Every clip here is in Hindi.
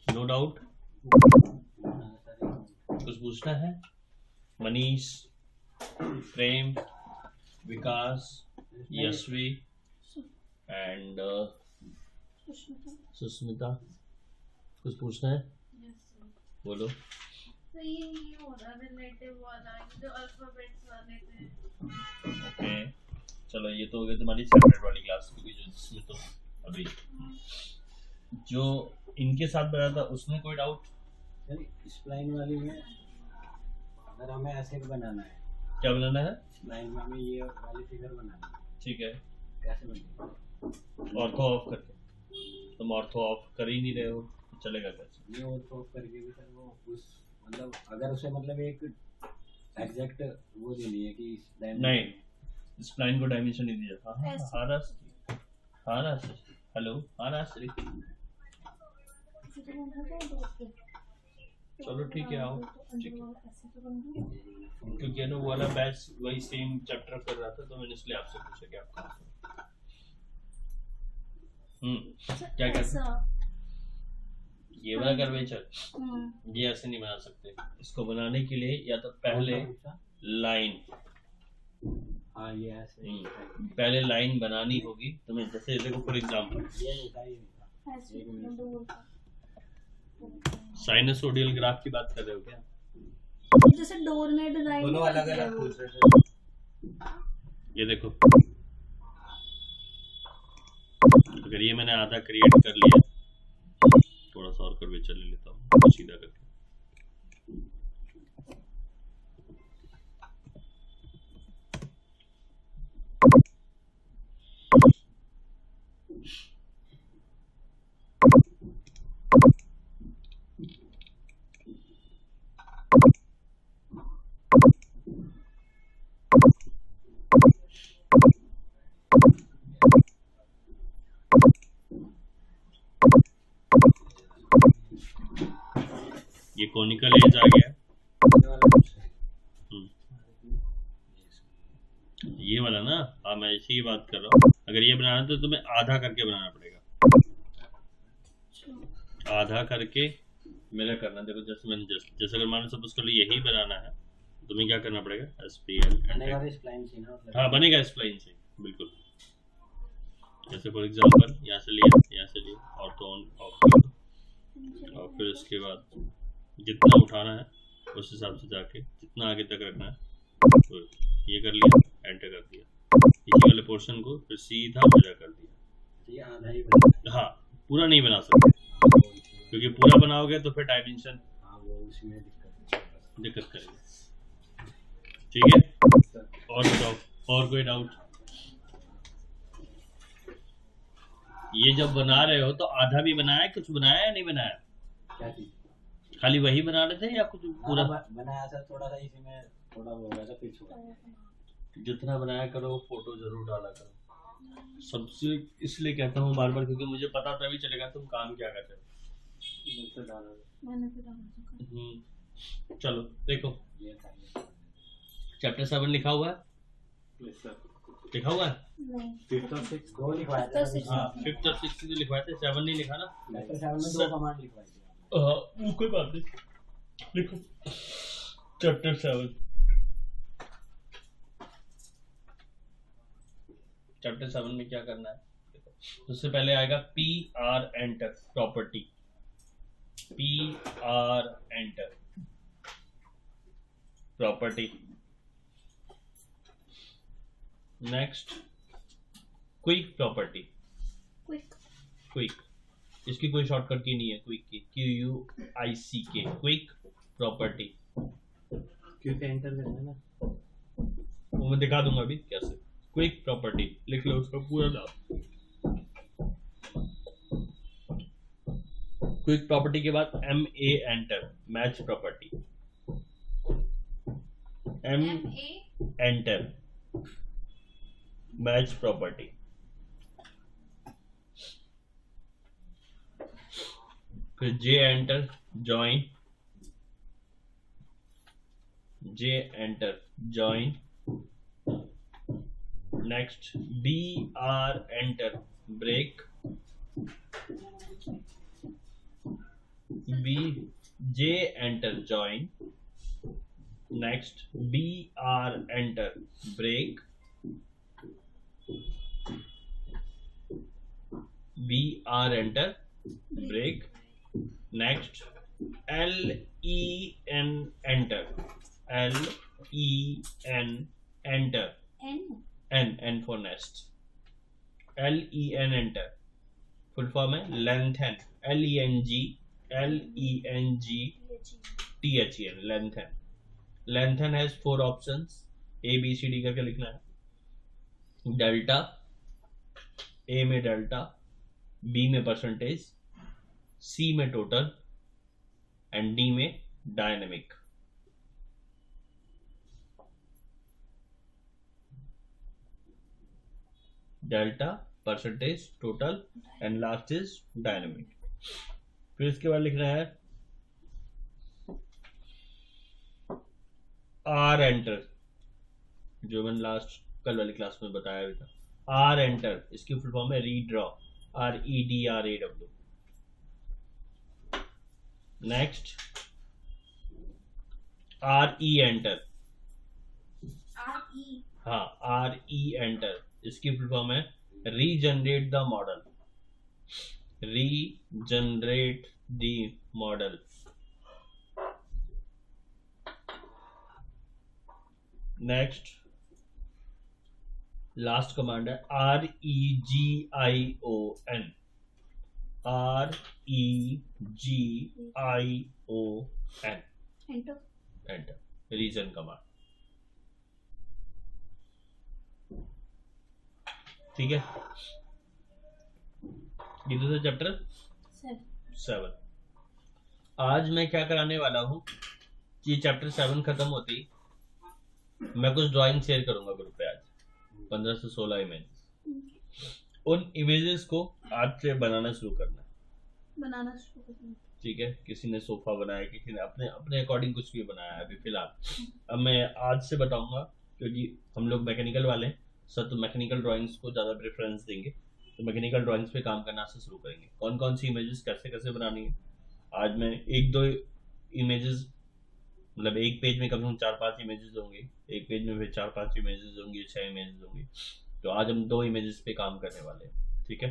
No doubt. कुछ पूछना है? मनीष, प्रेम, विकास, यशवी एंड सुष्मिता, कुछ पूछना है? बोलो। तो ये हो रहा रिलेटिव वाला जो अल्फाबेट्स वाले थे। ओके चलो, ये तो हो गई तुम्हारी सेपरेट वाली क्लास, क्योंकि जो जिसमें तो अभी जो इनके साथ बना था उसमें कोई डाउट? स्प्लाइन वाली में अगर हमें ऐसे बनाना है, क्या बनाना है? स्प्लाइन में हमें ये वाली फिगर बनाना है, ठीक है, कैसे बनेगा? ऑर्थो ऑफ करके। तुम ऑर्थो ऑफ कर ही नहीं रहे हो, तो चलेगा कैसे? ये ऑर्थो ऑफ करके भी सर वो उस मतलब अगर उसे मतलब एक एग्जैक्ट वो देनी है कि नहीं, स्प्लाइन को डायमेंशन नहीं दिया। हाँ राज, हेलो, हाँ राज, चलो ठीक है, आओ। ठीक है, क्योंकि ना वो वाला बैच वही सेम चैप्टर कर रहा था, तो मैंने इसलिए आपसे पूछा कि आप कहाँ से। क्या कहते? ये वाला कर्वेचर ये ऐसे नहीं बना सकते। इसको बनाने के लिए या तो पहले लाइन, हाँ ये ऐसे पहले लाइन बनानी होगी तुम्हें। जैसे देखो फॉर एग्जांपल, साइनसोडियल ग्राफ की बात कर रहे हो क्या? जैसे डोरमेट लाइन दोनों अलग अलग पूछ रहे थे। ये देखो, अगर ये मैंने आधा क्रिएट कर लिया, थोड़ा सा और कर्वेचर ले लेता हूँ सीधा करके। ये कॉनिकल एज आ गया। ये वाला ना, हाँ मैं इसी की बात कर रहा हूँ। अगर ये बनाना है तो तुम्हें आधा करके बनाना पड़ेगा, आधा करके मेरा करना। देखो जैसे मैंने जैसे अगर मान सपोज कर लो यही बनाना है, तुम्हें क्या करना पड़ेगा? हाँ बनेगा स्प्लाइन से, बिल्कुल। जैसे फॉर एग्जांपल यहाँ से लिया और तो ऑन ऑफ, और फिर उसके बाद जितना उठाना है उस हिसाब से जाके जितना आगे तक रखना है, तो ये कर लिया, एंटर कर दिया। इसी वाले पोर्शन को फिर सीधा मजा कर दिया। ये आधा ही बना। हाँ, पूरा नहीं बना सकते, क्योंकि पूरा बनाओगे तो फिर डायमेंशन दिक्कत करेगा। ठीक है, और बताओ, और कोई डाउट? ये जब बना रहे हो तो आधा भी बनाया, कुछ बनाया या नहीं बनाया? क्या चीज? खाली वही बना रहे थे या कुछ पूरा बनाया था? थोड़ा सा इसी में थोड़ा हो गया था, फिर छोड़ा। जितना बनाया करो फोटो जरूर डाला करो। सबसे इसलिए कहता हूँ बार बार, क्योंकि मुझे पता तभी चलेगा तुम काम क्या करते हो। चलो देखो, चैप्टर 7 लिखा हुआ है, लिखा हुआ है। फिफ्थ और सिक्स दो लिखवाए थे। हाँ, 5th और 6th जो लिखवाए थे, 7 नहीं लिखा ना। चैप्टर 7 में दो कमांड लिखवाई थी। वो कोई बात नहीं, लिखो चैप्टर 7। चैप्टर 7 में क्या करना है? उससे पहले आएगा PR enter property. PR enter property. Next quick property. Quick, इसकी कोई शॉर्टकट की नहीं है, क्विक की QUICK, quick property. Quick enter करना है ना, वो मैं दिखा दूंगा अभी कैसे। क्विक प्रॉपर्टी लिख लो उसका पूरा नाम। क्विक प्रॉपर्टी के बाद MA enter match property. MA enter match property. फिर J enter join, J enter join. Next BR enter break, J enter join. Next BR enter break. BR enter break. Next LEN enter. LEN enter. N for nest. LEN enter. Full form है lengthen. LENG THEN lengthen. Lengthen has 4 options. A B C D करके लिखना है. डेल्टा, A में डेल्टा, B में परसेंटेज, C में टोटल एंड D में dynamic. Delta, percentage, total and last is dynamic. फिर इसके बाद लिखना है आर एंटर, जो मैंने लास्ट कल वाली क्लास में बताया भी था. आर एंटर इसकी फुल फॉर्म है redraw. REDRAW. Next RE enter. हाँ RE एंटर इसकी फुल फॉर्म है regenerate the model. Regenerate the model. Next last command है REGION. REGION enter. Region command. ठीक है. ये तो चैप्टर 7. आज मैं क्या कराने वाला हूँ कि चैप्टर 7 खत्म होती मैं कुछ ड्राइंग शेयर करूंगा ग्रुप पे. आज 15 से 16 इमेज. उन इमेजेस को आज से बनाना शुरू करना. ठीक है. किसी ने सोफा बनाया, किसी ने अपने अकॉर्डिंग कुछ भी बनाया है अभी फिलहाल. अब मैं आज से बताऊंगा क्योंकि हम लोग मैकेनिकल वाले हैं सर, तो मैकेनिकल ड्राइंग्स को ज़्यादा प्रेफरेंस देंगे. तो मैकेनिकल ड्राइंग्स पे काम करना से शुरू करेंगे. कौन कौन सी इमेजेस कैसे कैसे बनानी है. आज मैं 1-2 इमेजेस, मतलब एक पेज में कम से कम 4-5 इमेजेस होंगी. एक पेज में फिर 4-5 इमेजेस होंगी, 6 इमेजेस होंगी. तो आज हम 2 इमेजेस पे काम करने वाले हैं. ठीक है.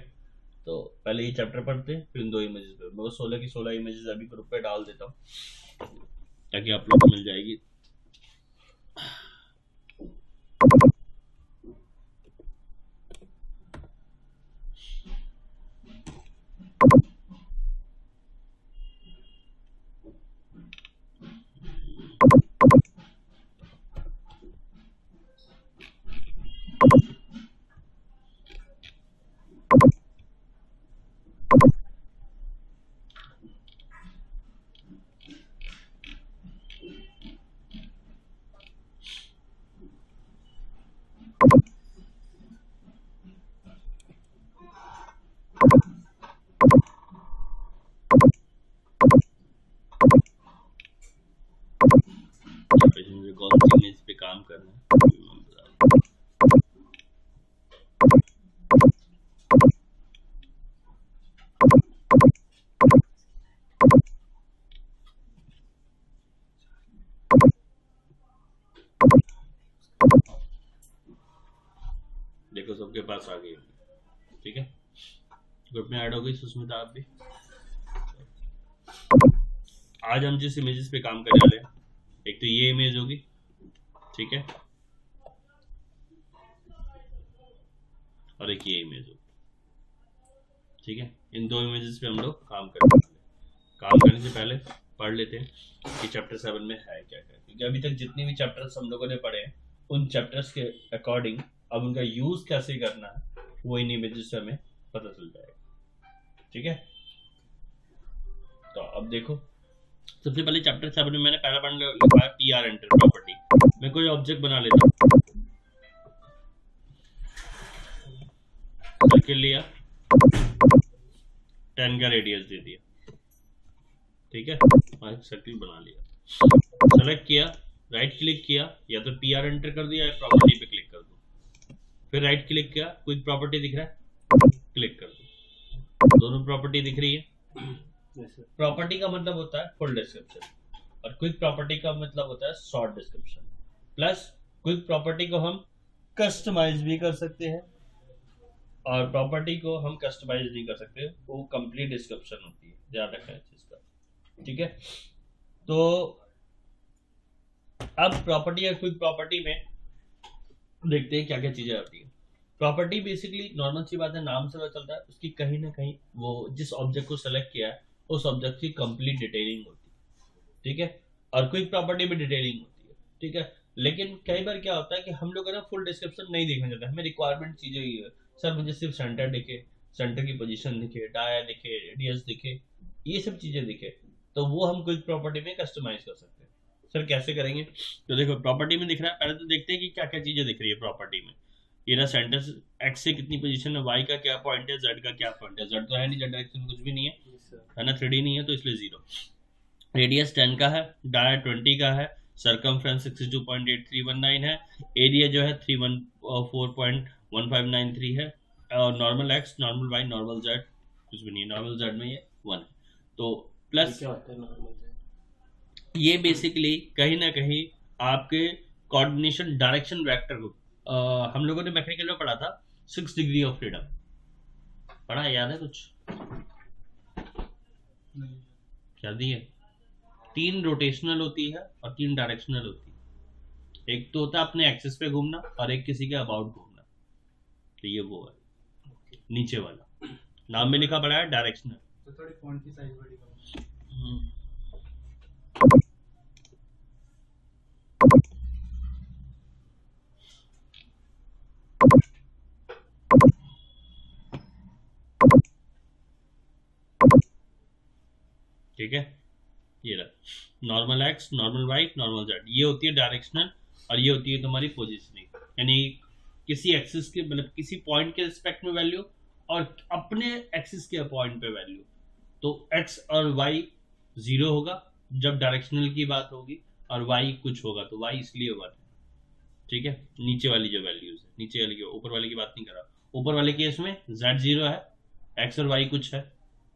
तो पहले ये चैप्टर पढ़ते हैं, फिर 2 इमेजेस पे. मैं 16 की 16 इमेजेस अभी ग्रुप पे डाल देता हूँ ताकि आप लोग को मिल जाएगी. कौन सी इमेज पे काम करना है. देखो सबके पास आ गई. ठीक है. ग्रुप में ऐड हो गई सुष्मिता, आप भी. आज हम जिस इमेजेस पे काम करने वाले हैं, एक तो ये इमेज होगी. ठीक है. और एक ये इमेज होगी. ठीक है. इन 2 इमेजेस पे हम लोग काम करने वाले हैं. काम करने से पहले पढ़ लेते हैं कि चैप्टर 7 में है क्या क्या. क्योंकि अभी तक जितने भी चैप्टर्स हम लोगों ने पढ़े हैं उन चैप्टर्स के अकॉर्डिंग अब उनका यूज कैसे करना है वो इन इमेजेस से हमें पता चल जाएगा. ठीक है. तो अब देखो, सबसे पहले चैप्टर 7 में मैंने पहला पढ़ लिखा है PR एंटर प्रॉपर्टी. मैं कोई ऑब्जेक्ट बना लेता हूँ. सर्किल लिया, 10 का रेडियस दे दिया. ठीक है. सर्किल बना लिया. सेलेक्ट किया, राइट क्लिक किया, या तो PR एंटर कर दिया या प्रॉपर्टी पे क्लिक कर दो. फिर राइट क्लिक किया, क्विक प्रॉपर्टी दिख रहा है, क्लिक कर दो. दोनों प्रॉपर्टी दिख रही है. प्रॉपर्टी का मतलब होता है फुल डिस्क्रिप्शन, और क्विक प्रॉपर्टी का मतलब होता है short description. Plus quick property को हम कस्टमाइज भी कर सकते हैं, और प्रॉपर्टी को हम कस्टमाइज नहीं कर सकते, वो कंप्लीट डिस्क्रिप्शन होती है, ध्यान रखना है इस चीज का, ठीक है। तो अब प्रॉपर्टी या क्विक प्रॉपर्टी में देखते हैं क्या क्या चीजें आती है। प्रॉपर्टी बेसिकली नॉर्मल सी बात है, नाम से पता चलता है उसकी कहीं ना कहीं वो जिस ऑब्जेक्ट को सेलेक्ट किया है उस ऑब्जेक्ट की कंप्लीट डिटेलिंग होती है, ठीक है। और क्विक प्रॉपर्टी में डिटेलिंग होती है, ठीक है। लेकिन कई बार क्या होता है कि हम लोग है ना फुल डिस्क्रिप्शन नहीं देखना चाहते, हमें रिक्वायरमेंट चीजें ही है, सर मुझे सिर्फ सेंटर दिखे, सेंटर की पोजीशन दिखे, डाया दिखे, रेडियस दिखे, ये सब चीजें दिखे, तो वो हम क्विक प्रॉपर्टी में कस्टमाइज कर सकते हैं। सर कैसे करेंगे? तो देखो प्रॉपर्टी में दिख रहा है, पहले तो देखते हैं कि क्या क्या चीजें दिख रही है प्रॉपर्टी में। ये ना सेंटर एक्स से कितनी पोजीशन है, वाई का क्या पॉइंट है, जेड का क्या पॉइंट है, जेड तो है नहीं, जेड डायरेक्शन में कुछ भी नहीं है ना, 3D नहीं है तो इसलिए 0। रेडियस 10 का है, डाया 20 का है, सरकमफ्रेंस 62.8319 है, एरिया जो है 314.1593 है, और normal X, normal Y, normal Z कुछ भी नहीं है, नॉर्मल जेड में ये 1 है। तो प्लस क्या होता है नॉर्मल जेड? ये बेसिकली कहीं ना कहीं आपके कोऑर्डिनेशन डायरेक्शन वेक्टर को हम लोगों ने मैकेनिकल में पढ़ा था 6 डिग्री ऑफ फ्रीडम, पढ़ा है, याद है कुछ? क्या दी है? 3 रोटेशनल होती है और 3 डायरेक्शनल होती है। एक तो होता है अपने एक्सिस पे घूमना और एक किसी के अबाउट घूमना, तो ये वो है नीचे वाला, नाम में लिखा पड़ा है डायरेक्शनल। तो थोड़ी फॉन्ट की साइज बड़ी करो। ठीक है, ये रहा normal X, normal Y, normal Z, ये होती है डायरेक्शनल, और ये होती है तुम्हारी पोजीशनिंग, यानी किसी एक्सिस के मतलब किसी पॉइंट के रिस्पेक्ट में वैल्यू और अपने एक्सिस के पॉइंट पे वैल्यू। तो एक्स और वाई 0 होगा जब डायरेक्शनल की बात होगी, और वाई कुछ होगा तो वाई इसलिए होगा, ठीक है। नीचे वाली जो वैल्यूज है, नीचे वाली की, ऊपर वाले की बात नहीं कर रहा, ऊपर वाले केस में जेड 0 है, एक्स और वाई कुछ है,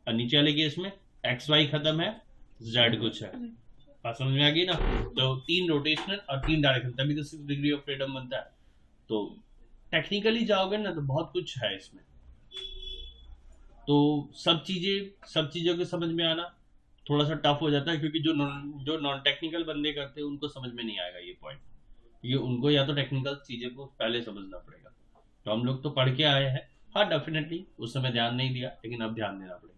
और नीचे वाले केस में एक्स वाई खत्म है, जेड कुछ है। बात समझ में आ गई ना? तो 3 रोटेशनल और 3 डायरेक्शन, तभी तो 6 डिग्री ऑफ फ्रीडम बनता है। तो टेक्निकली जाओगे ना तो बहुत कुछ है इसमें, तो सब चीजों को समझ में आना थोड़ा सा टफ हो जाता है, क्योंकि जो नॉन टेक्निकल बंदे करते हैं उनको समझ में नहीं आएगा ये पॉइंट, ये उनको या तो टेक्निकल चीजें को पहले समझना पड़ेगा। तो हम लोग तो पढ़ के आए हैं, हाँ डेफिनेटली उस समय ध्यान नहीं दिया, लेकिन अब ध्यान देना पड़ेगा।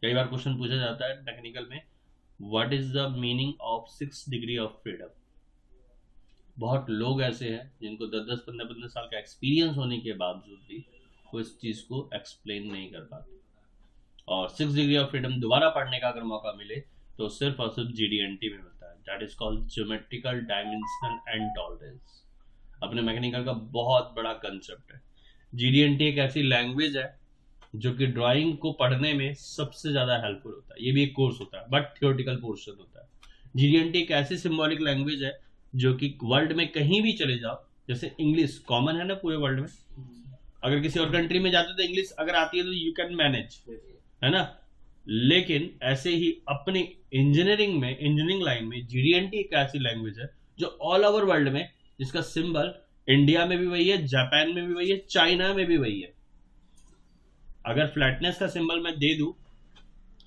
कई बार क्वेश्चन पूछा जाता है टेक्निकल में, what is the meaning of 6 degree of freedom. बहुत लोग ऐसे हैं जिनको 10-10, 15-15 साल का एक्सपीरियंस होने के बावजूद भी वो इस चीज को एक्सप्लेन नहीं कर पाते। और 6 डिग्री ऑफ फ्रीडम दोबारा पढ़ने का अगर मौका मिले तो सिर्फ और सिर्फ GD&T में मिलता है, that is called geometrical dimension and tolerance. अपने मैकेनिकल का बहुत बड़ा कंसेप्ट है। GD&T एक ऐसी लैंग्वेज है जो कि ड्राइंग को पढ़ने में सबसे ज्यादा हेल्पफुल होता है। ये भी एक कोर्स होता है बट थियोरेटिकल पोर्शन होता है। GD&T एक ऐसी सिंबॉलिक लैंग्वेज है जो कि वर्ल्ड में कहीं भी चले जाओ, जैसे इंग्लिश कॉमन है ना पूरे वर्ल्ड में, अगर किसी और कंट्री में जाते तो इंग्लिश अगर आती है तो यू कैन मैनेज, है ना। लेकिन ऐसे ही अपनी इंजीनियरिंग लाइन में GD&T एक ऐसी लैंग्वेज है जो ऑल ओवर वर्ल्ड में, जिसका सिंबल इंडिया में भी वही है, जापान में भी वही है, चाइना में भी वही है। अगर फ्लैटनेस का सिंबल मैं दे दूं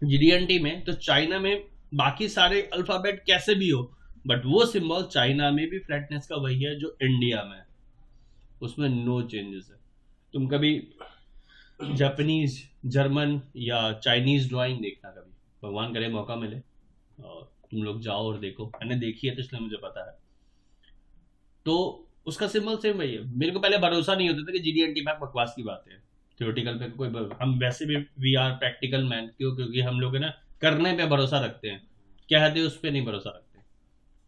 GD&T में, तो चाइना में बाकी सारे अल्फाबेट कैसे भी हो, बट वो सिंबल चाइना में भी फ्लैटनेस का वही है जो इंडिया में है, उसमें नो चेंजेस है। तुम कभी जापानीज, जर्मन या चाइनीज ड्राइंग देखना, कभी भगवान करे मौका मिले और तुम लोग जाओ और देखो, मैंने देखी है तो इसलिए मुझे पता है। तो उसका सिंबल सेम वही है। मेरे को पहले भरोसा नहीं होता था कि GD&T में बकवास की बात है, थियोरेटिकल पे कोई, हम वैसे भी वी आर प्रैक्टिकल मैन, क्यों? क्योंकि हम लोग है ना करने पे भरोसा रखते हैं, कहते उस पर नहीं भरोसा रखते।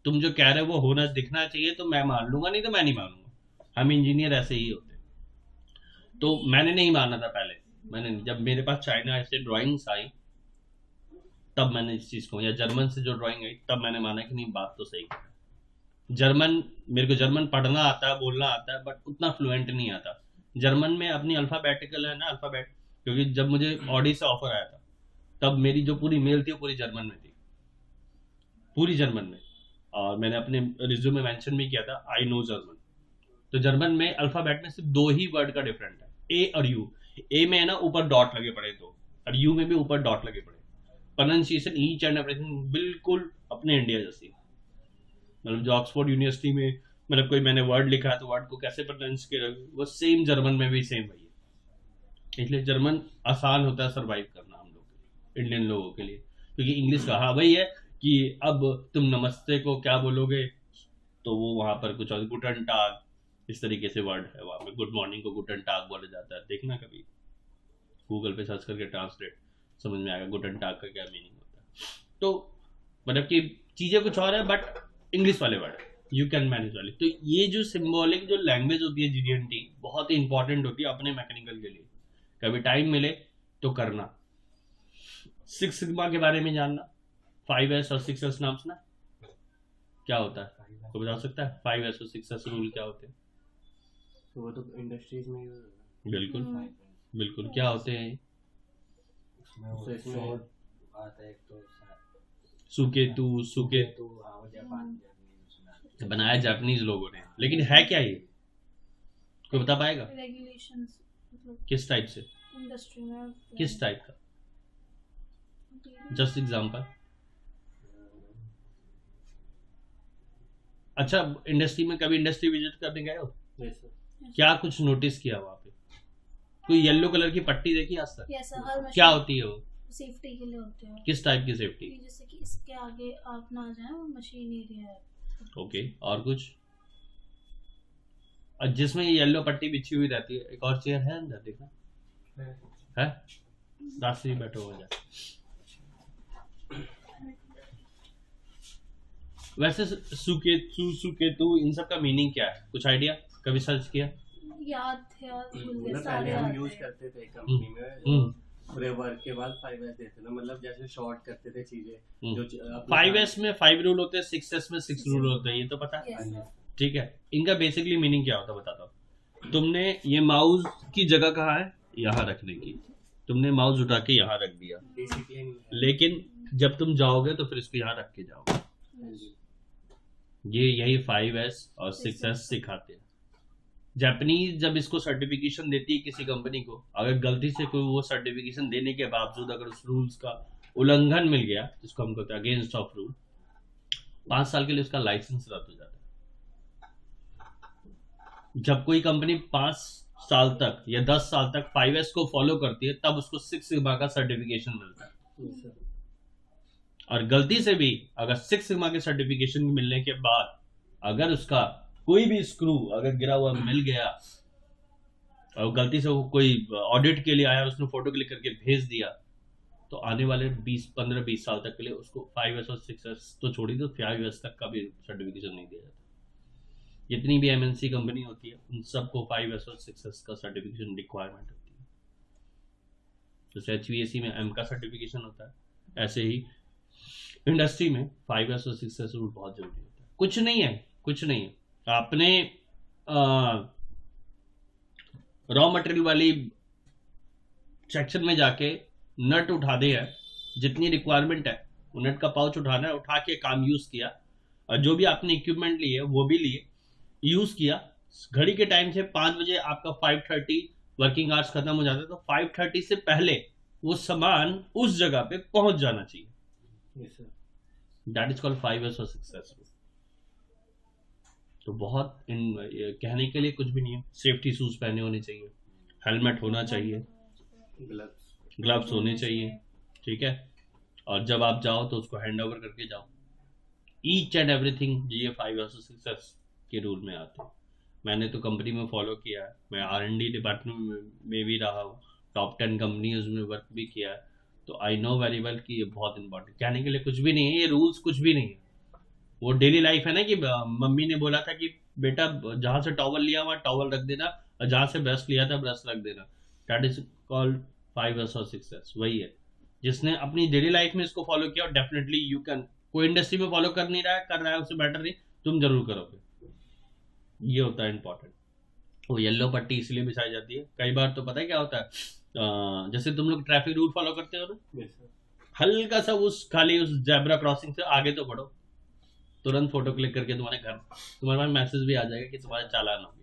तुम जो कह रहे हो वो होना दिखना चाहिए तो मैं मान लूंगा, नहीं तो मैं नहीं मानूंगा। हम इंजीनियर ऐसे ही होते हैं। तो मैंने नहीं माना था पहले, जब मेरे पास चाइना से ड्राइंग्स आई तब मैंने इस चीज को, या जर्मन से जो ड्राइंग आई तब मैंने माना कि नहीं बात तो सही है। जर्मन, मेरे को जर्मन पढ़ना आता है, बोलना आता है, बट उतना फ्लुएंट नहीं आता। जर्मन में अपनी अल्फाबेटिकल है ना, अल्फाबेट, क्योंकि जब मुझे ऑडी से ऑफर आया था तब मेरी जो पूरी मेल थी वो पूरी जर्मन में थी, पूरी जर्मन में। और मैंने अपने रिज्यूम में मेंशन भी किया था आई नो जर्मन। तो जर्मन में अल्फाबेट में सिर्फ 2 ही वर्ड का डिफरेंट है, ए और यू। ए में है ना ऊपर डॉट लगे पड़े 2, और यू में भी ऊपर डॉट लगे पड़े। प्रोनाउंसिएशन ईच एंड एवरीथिंग बिल्कुल अपने इंडिया जैसी। मतलब जो ऑक्सफोर्ड यूनिवर्सिटी में मतलब कोई मैंने वर्ड लिखा है तो वर्ड को कैसे प्रोनाउंस किया वो सेम जर्मन में भी सेम वही है। इसलिए जर्मन आसान होता है सर्वाइव करना हम लोग इंडियन लोगों के लिए, क्योंकि इंग्लिश का हाँ वही है कि अब तुम नमस्ते को क्या बोलोगे तो वो वहां पर कुछ और गुटन टाग इस तरीके से वर्ड है वहां पे। गुड मॉर्निंग को गुटन टाग बोला जाता है, देखना कभी गूगल पे सर्च करके ट्रांसलेट समझ में आएगा गुटन टाग का क्या मीनिंग होता है। तो मतलब कि चीजें कुछ और है बट इंग्लिश वाले वर्ड यू कैन मैनेज वाले। तो ये जो सिंबॉलिक जो लैंग्वेज होती है GD&T बहुत ही इंपॉर्टेंट होती है अपने मैकेनिकल के लिए। कभी टाइम मिले तो करना। 6 सिग्मा के बारे में जानना, 5S और 6S नाम सुना क्या होता है, कोई बता सकता है 5S और 6S रूल क्या होते हैं? तो वो तो इंडस्ट्रीज में use होता बिल्कुल बिल्कुल क्या होते हैं? उसमें वो तो इसमें- शॉर्ट आता है एक तो सुके तो हाँ वो जापान जापानी बनाया जापानीज लोगों ने, लेकिन है क्या ये कोई बता पाएगा? रेगुलेशंस मतलब किस टाइप से, इंडस्ट्री में किस टाइप का? Just example. अच्छा इंडस्ट्री में कभी इंडस्ट्री विजिट करने गए हो? है। Yes, sir. क्या कुछ नोटिस किया वहां पे? कोई येलो कलर की पट्टी देखी आज तक? यस हर मशीन क्या होती है वो? सेफ्टी के लिए होते हैं किस टाइप की सेफ्टी? कि जैसे कि इसके आगे आप ना जाए वो मशीन एरिया है। ओके और कुछ? और जिसमें ये येलो पट्टी बिछी हुई रहती है, एक और चेयर है अंदर देखना है, रास्ते में बैठे हो जा। वैसे सुकेतु इन सब का मीनिंग क्या है, कुछ आइडिया? कभी सर्च किया? याद थे और भूल गए मतलब सारे पहले हम याद यूज थे। करते थे कंपनी में पूरे वर्क के बाद 5S देते थे, मतलब जैसे शॉर्ट करते थे चीजें जो 5S में 5 रूल होते हैं, 6S में 6 रूल होते हैं, ये तो पता है? Yes, sir. ठीक है, इनका बेसिकली मीनिंग क्या होता है बताता हूँ। तुमने ये माउस की जगह कहाँ है, यहाँ रखने की, तुमने माउस उठा के यहाँ रख दिया, डिसिप्लिन है। लेकिन जब तुम जाओगे तो फिर इसको यहाँ रख के जाओगे। हाँ जी। ये यही 5S और 6S सिखाते हैं। जापानीज जब इसको सर्टिफिकेशन देती है किसी कंपनी को, अगर गलती से कोई वो सर्टिफिकेशन देने के बावजूद अगर उस रूल्स का उल्लंघन मिल गया, जिसको हम कहते हैं अगेंस्ट ऑफ रूल, 5 साल के लिए उसका लाइसेंस रद्द हो जाता है। जब कोई कंपनी 5 साल तक या 10 साल तक 5S को फॉलो करती है तब उसको 6 सिग्मा का सर्टिफिकेशन मिलता है। Yes, sir. और गलती से भी अगर 6 सिग्मा के सर्टिफिकेशन मिलने के बाद अगर उसका कोई भी स्क्रू अगर गिरा हुआ मिल गया और गलती से वो कोई ऑडिट के लिए आया और उसने फोटो क्लिक करके भेज दिया, तो आने वाले 15-20 साल तक के लिए उसको 5S और 6S तो छोड़ी दो, 5S तक का भी सर्टिफिकेशन नहीं दिया जाता। जितनी भी MNC कंपनी होती है उन सबको 5S और 6S का सर्टिफिकेशन रिक्वायरमेंट होती है। जैसे HVAC में M का सर्टिफिकेशन होता है, ऐसे ही इंडस्ट्री में 5S और 6S रूल बहुत जरूरी होता है। कुछ नहीं है आपने रॉ मटेरियल वाली सेक्शन में जाके नट उठा दे है, जितनी रिक्वायरमेंट है वो नट का पाउच उठाना है, उठा के काम यूज किया, और जो भी आपने इक्विपमेंट लिए वो भी लिए, यूज किया, घड़ी के टाइम से 5 बजे आपका 5:30 वर्किंग आवर्स खत्म हो जाता है, तो 5:30 से पहले वो सामान उस जगह पे पहुंच जाना चाहिए। Yes, sir. That is called 5S और 6S। तो बहुत ये कहने के लिए कुछ भी नहीं है। सेफ्टी शूज पहने होने चाहिए, हेलमेट होना चाहिए, Gloves. ग्लव्स होने चाहिए, ठीक है, और जब आप जाओ तो उसको हैंड ओवर करके जाओ। ईच एंड एवरीथिंग ये 5S और 6S के रूल में आते हैं। मैंने तो कंपनी में फॉलो किया है, मैं R&D डिपार्टमेंट में भी रहा हूँ, टॉप 10 कंपनीज में वर्क भी किया है, तो आई नो वेरी वेल कि ये बहुत इंपॉर्टेंट, कहने के लिए कुछ भी नहीं है, ये रूल्स कुछ भी नहीं है। वो डेली लाइफ है ना कि मम्मी ने बोला था कि बेटा जहां से टॉवल लिया वहां टॉवल रख देना, और जहां से ब्रश लिया था ब्रश रख देना। दैट इज कॉल्ड 5S और 6S। वही है, जिसने अपनी डेली लाइफ में इसको फॉलो किया, डेफिनेटली यू कैन। कोई इंडस्ट्री में फॉलो कर नहीं रहा है, कर रहा है, उससे बेटर नहीं, तुम जरूर करोगे। ये होता है इंपॉर्टेंट। वो येलो पट्टी इसलिए बिछाई जाती है, कई बार तो पता है क्या होता है, जैसे तुम लोग ट्रैफिक रूल फॉलो करते हो ना, Yes, sir. हल्का सा उस खाली उस जेब्रा क्रॉसिंग से आगे तो बढ़ो, तुरंत फोटो क्लिक करके तुम्हारे तुम्हारे पास मैसेज भी आ जाएगा कि तुम्हारा चालान हो गया।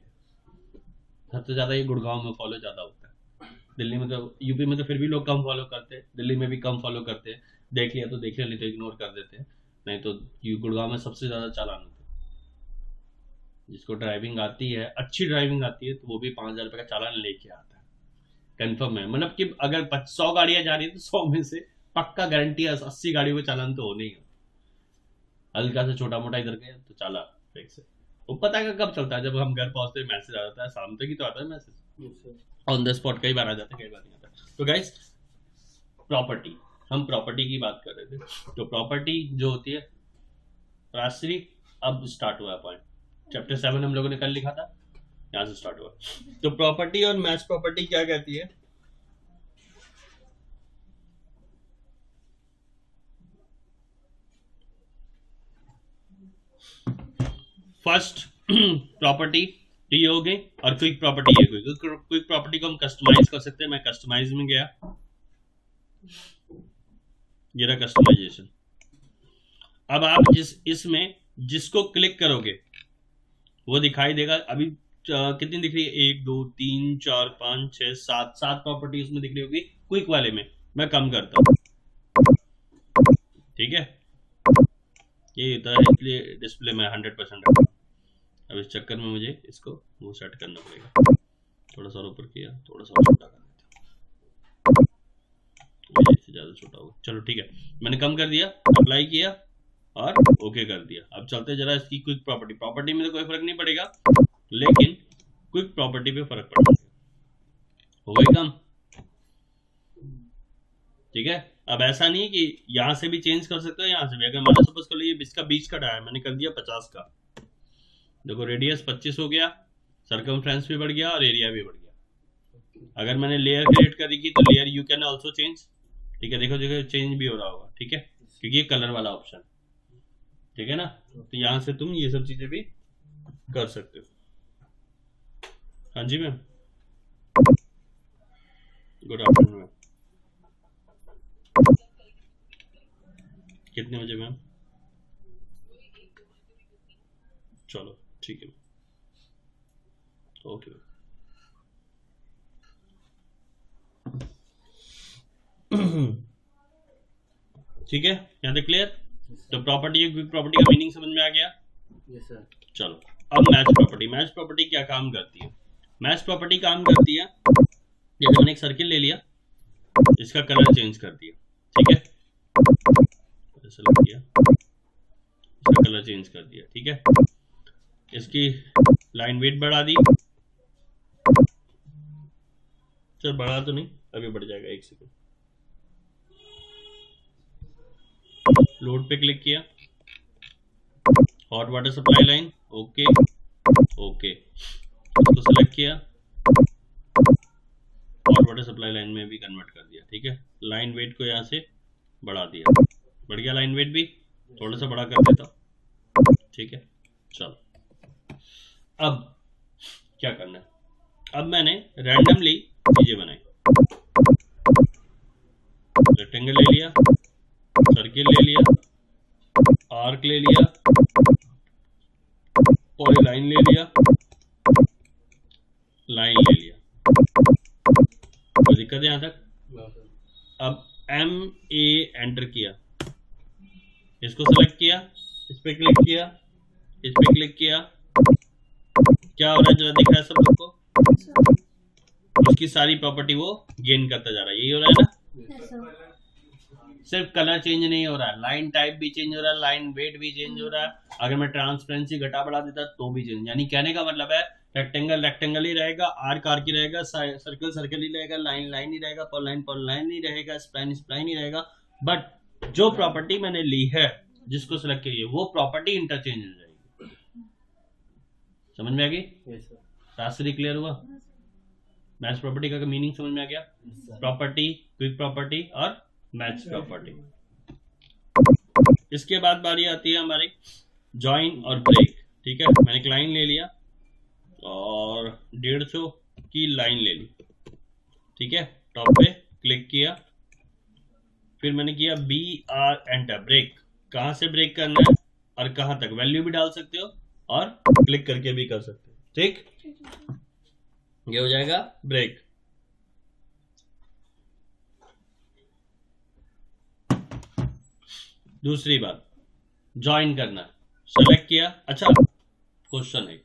सबसे ज्यादा ये गुड़गांव में फॉलो ज्यादा होता है, दिल्ली में तो, यूपी में तो फिर भी लोग कम फॉलो करते हैं, दिल्ली में भी कम फॉलो करते हैं, देख लिया तो देख लिया, नहीं तो इग्नोर कर देते हैं। नहीं तो गुड़गांव में सबसे ज्यादा चालान होते हैं। जिसको ड्राइविंग आती है, अच्छी ड्राइविंग आती है, तो वो भी 5,000 रुपये का चालान लेके आता है, कंफर्म है। मतलब कि अगर 100 गाड़ियां जा रही है तो 100 में से पक्का गारंटी 80 गाड़ियों को चालान तो होने ही है। हल्का से छोटा मोटा इधर गया तो चालान फिक्स है। वो पता है कब चलता है, जब हम घर पहुंचते मैसेज आ जाता है, शाम तक ही तो आता है मैसेज, ऑन द स्पॉट कई बार आ जाता है, कई बार नहीं आता। तो गाइस प्रॉपर्टी, हम प्रॉपर्टी की बात कर रहे थे। तो प्रॉपर्टी जो होती है राजश्री, अब स्टार्ट हुआ पॉइंट, चैप्टर 7 हम लोगों ने कल लिखा था, यहाँ से स्टार्ट हुआ। तो प्रॉपर्टी और मैच प्रॉपर्टी क्या कहती है? फर्स्ट प्रॉपर्टी ये हो गई, और क्विक प्रॉपर्टी ये हुई। क्विक प्रॉपर्टी को हम कस्टमाइज कर सकते हैं। मैं कस्टमाइज में गया, ये रहा कस्टमाइजेशन। अब आप इसमें जिसको क्लिक करोगे वो दिखाई देगा। अभी कितनी दिख रही है? 1 2 3 4 5 6 7 प्रॉपर्टी उसमें दिख रही होगी। क्विक वाले में मैं कम करता हूँ, ठीक है, ये होता है, इसलिए डिस्प्ले में 100% रखा। अब इस चक्कर में मुझे इसको वो सेट करना पड़ेगा, थोड़ा सा ऊपर किया, थोड़ा सा छोटा कर देता, इससे ज्यादा छोटा होगा। चलो ठीक है, मैंने कम कर दिया, अप्लाई किया और ओके कर दिया। अब चलते जरा इसकी क्विक प्रॉपर्टी। प्रॉपर्टी में तो कोई फर्क नहीं पड़ेगा, लेकिन क्विक प्रॉपर्टी पे फर्क पड़ेगा। हो गई काम, ठीक है। अब ऐसा नहीं कि यहां से भी चेंज कर सकते हो, यहां से भी। अगर मैंने सपोज कर लिया इसका 20 का टायर, मैंने कर दिया 50 का, देखो रेडियस 25 हो गया, सर्कमफ्रेंस भी बढ़ गया और एरिया भी बढ़ गया। अगर मैंने लेयर क्रिएट करी की तो layer you can also change, ठीक है, देखो देखो चेंज भी हो रहा होगा, ठीक है, क्योंकि ये कलर वाला ऑप्शन, ठीक है ना। तो यहां से तुम ये सब चीजें भी कर सकते हो। हाँ जी मैम, गुड आफ्टरनून मैम। कितने बजे मैम? चलो ठीक है, ओके। ठीक है, यहाँ तक क्लियर? तो प्रॉपर्टी, क्विक प्रॉपर्टी का मीनिंग समझ में आ गया? Yes sir. चलो अब मैच प्रॉपर्टी। मैच प्रॉपर्टी क्या काम करती है? मैच प्रॉपर्टी काम करती है, जैसे मैंने एक सर्किल ले लिया, इसका कलर चेंज कर दिया, ठीक है, सेलेक्ट किया, इसका कलर चेंज कर दिया, ठीक है, इसकी लाइन वेट बढ़ा दी, चल बढ़ा तो नहीं, अभी बढ़ जाएगा, 1 सेकंड। लोड पे क्लिक किया, hot water supply line, okay okay, इसको सेलेक्ट किया, हॉट वाटर सप्लाई लाइन में भी कन्वर्ट कर दिया, ठीक है। लाइन वेट को यहाँ से बढ़ा दिया, बढ़ गया लाइन वेट भी, थोड़ा सा बड़ा कर देता हूँ, ठीक है। चलो अब क्या करना है? अब मैंने रैंडमली चीजें बनाई, रेक्टेंगल ले लिया, सर्किल ले लिया, आर्क ले लिया, पॉलीलाइन ले लिया, लाइन ले लिया, कोई दिक्कत है यहाँ तक? अब MA एंटर किया, इसको सेलेक्ट किया, इस पे क्लिक किया, इस पे क्लिक किया, क्या हो रहा है जरा दिख रहा है सब लोग को? उसकी सारी प्रॉपर्टी वो गेन करता जा रहा है, यही हो रहा है ना। सिर्फ कलर चेंज नहीं हो रहा है, लाइन टाइप भी चेंज हो रहा है, लाइन वेट भी चेंज हो रहा है। अगर मैं ट्रांसपेरेंसी घटा बढ़ा देता तो भी चेंज, यानी कहने का मतलब है रेक्टेंगल रेक्टेंगल ही रहेगा, आर्क आर्क ही रहेगा, सर्कल सर्कल ही रहेगा, लाइन लाइन ही रहेगा, पॉलीलाइन ही रहेगा, स्प्लाइन स्प्लाइन ही रहेगा। बट जो प्रॉपर्टी मैंने ली है, जिसको सिलेक्ट करिए, वो प्रॉपर्टी इंटरचेंज हो जाएगी। समझ में आ गई? रास्ते क्लियर हुआ? मैच प्रॉपर्टी का मीनिंग समझ में आ गया? प्रॉपर्टी, क्विक प्रॉपर्टी और मैच प्रॉपर्टी। इसके बाद बारी आती है हमारी जॉइन और ब्रेक, ठीक है। मैंने एक लाइन ले लिया और 150 की लाइन ले ली, ठीक है, टॉप पे क्लिक किया, फिर मैंने किया BR एंटर, ब्रेक। कहाँ से ब्रेक करना है और कहाँ तक, वैल्यू भी डाल सकते हो और क्लिक करके भी कर सकते हो। ठीक, ये हो जाएगा ब्रेक। दूसरी बात, ज्वाइन करना, सेलेक्ट किया। अच्छा, क्वेश्चन एक,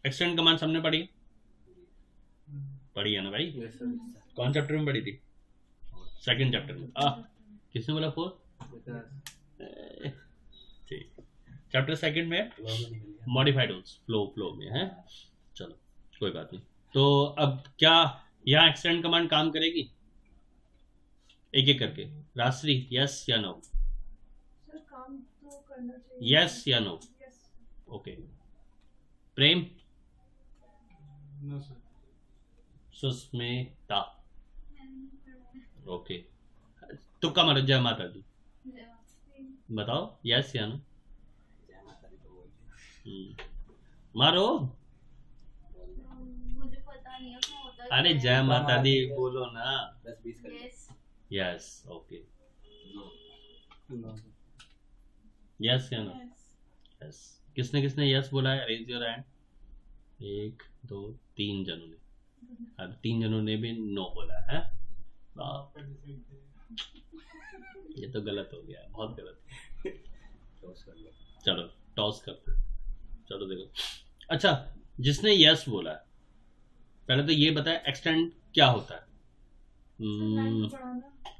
एक्सटेंड कमांड सबने पढ़ी है ना भाई? Yes, sir. कौन चैप्टर में पढ़ी थी? सेकंड चैप्टर में। किसने बोला 4? Because ठीक, चैप्टर सेकंड में मॉडिफाइड टूल्स, फ्लो में है। चलो कोई बात नहीं। तो अब क्या यहाँ एक्सटेंड कमांड काम करेगी? एक एक करके, राजश्री यस या नो? सर काम तो करना चाहिए। यस या नो? यस। ओके, प्रेम? no sir. सुस्मिता? ओके, तुक्का मारो, जय माता दी बताओ, यस या नो? जय माता दी तो बोलते हैं। मारो। मुझे पता नहीं है क्या होता है। अरे जय माता दी बोलो ना। 10-20 कर yes. Yes, okay, no. No. Yes या नो? यस। किसने किसने यस बोला है? Raise your hand. 1 2 3 जनों ने, और 3 जनों ने भी नो बोला है। बाप, ये तो गलत हो गया, बहुत गलत। टॉस कर लो। चलो टॉस करते, चलो देखो। अच्छा, जिसने यस बोला है, पहले तो ये बताया एक्सटेंड क्या होता है।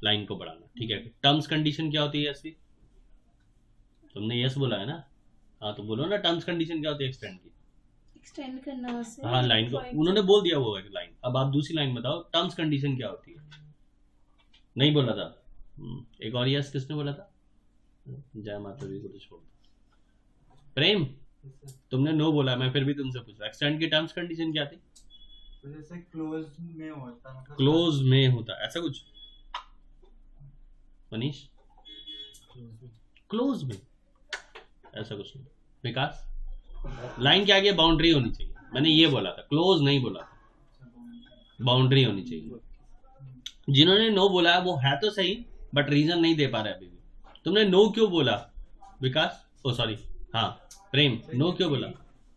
लाइन को बढ़ाना, ठीक है। टर्म्स कंडीशन क्या होती है ऐसी? तुमने यस बोला है ना, हाँ तो बोलो ना टर्म्स कंडीशन क्या होती है एक्सटेंड की। एक्सटेंड करना से हाँ, लाइन को उन्होंने बोल दिया वो एक लाइन। अब आप दूसरी लाइन बताओ, टर्म्स कंडीशन क्या होती है? नहीं बोला था। एक और यस किसने बोला था? जय माता दी को तो छोड़ दो। प्रेम, तुमने नो बोला, मैं फिर भी तुमसे पूछ रहा, एक्सटेंड की टर्म्स कंडीशन क्या थी? तो जैसे क्लोज में होता मतलब क्लोज में होता, ऐसा कुछ? मनीष, क्लोज में ऐसा कुछ नहीं। विकास, लाइन के आगे बाउंड्री होनी चाहिए, मैंने ये बोला था, क्लोज नहीं बोला था, बाउंड्री होनी चाहिए। जिन्होंने नो बोला वो है तो सही, बट रीजन नहीं दे पा रहे अभी भी। तुमने नो क्यों बोला विकास? ओ सॉरी, हाँ प्रेम, नो क्यों बोला?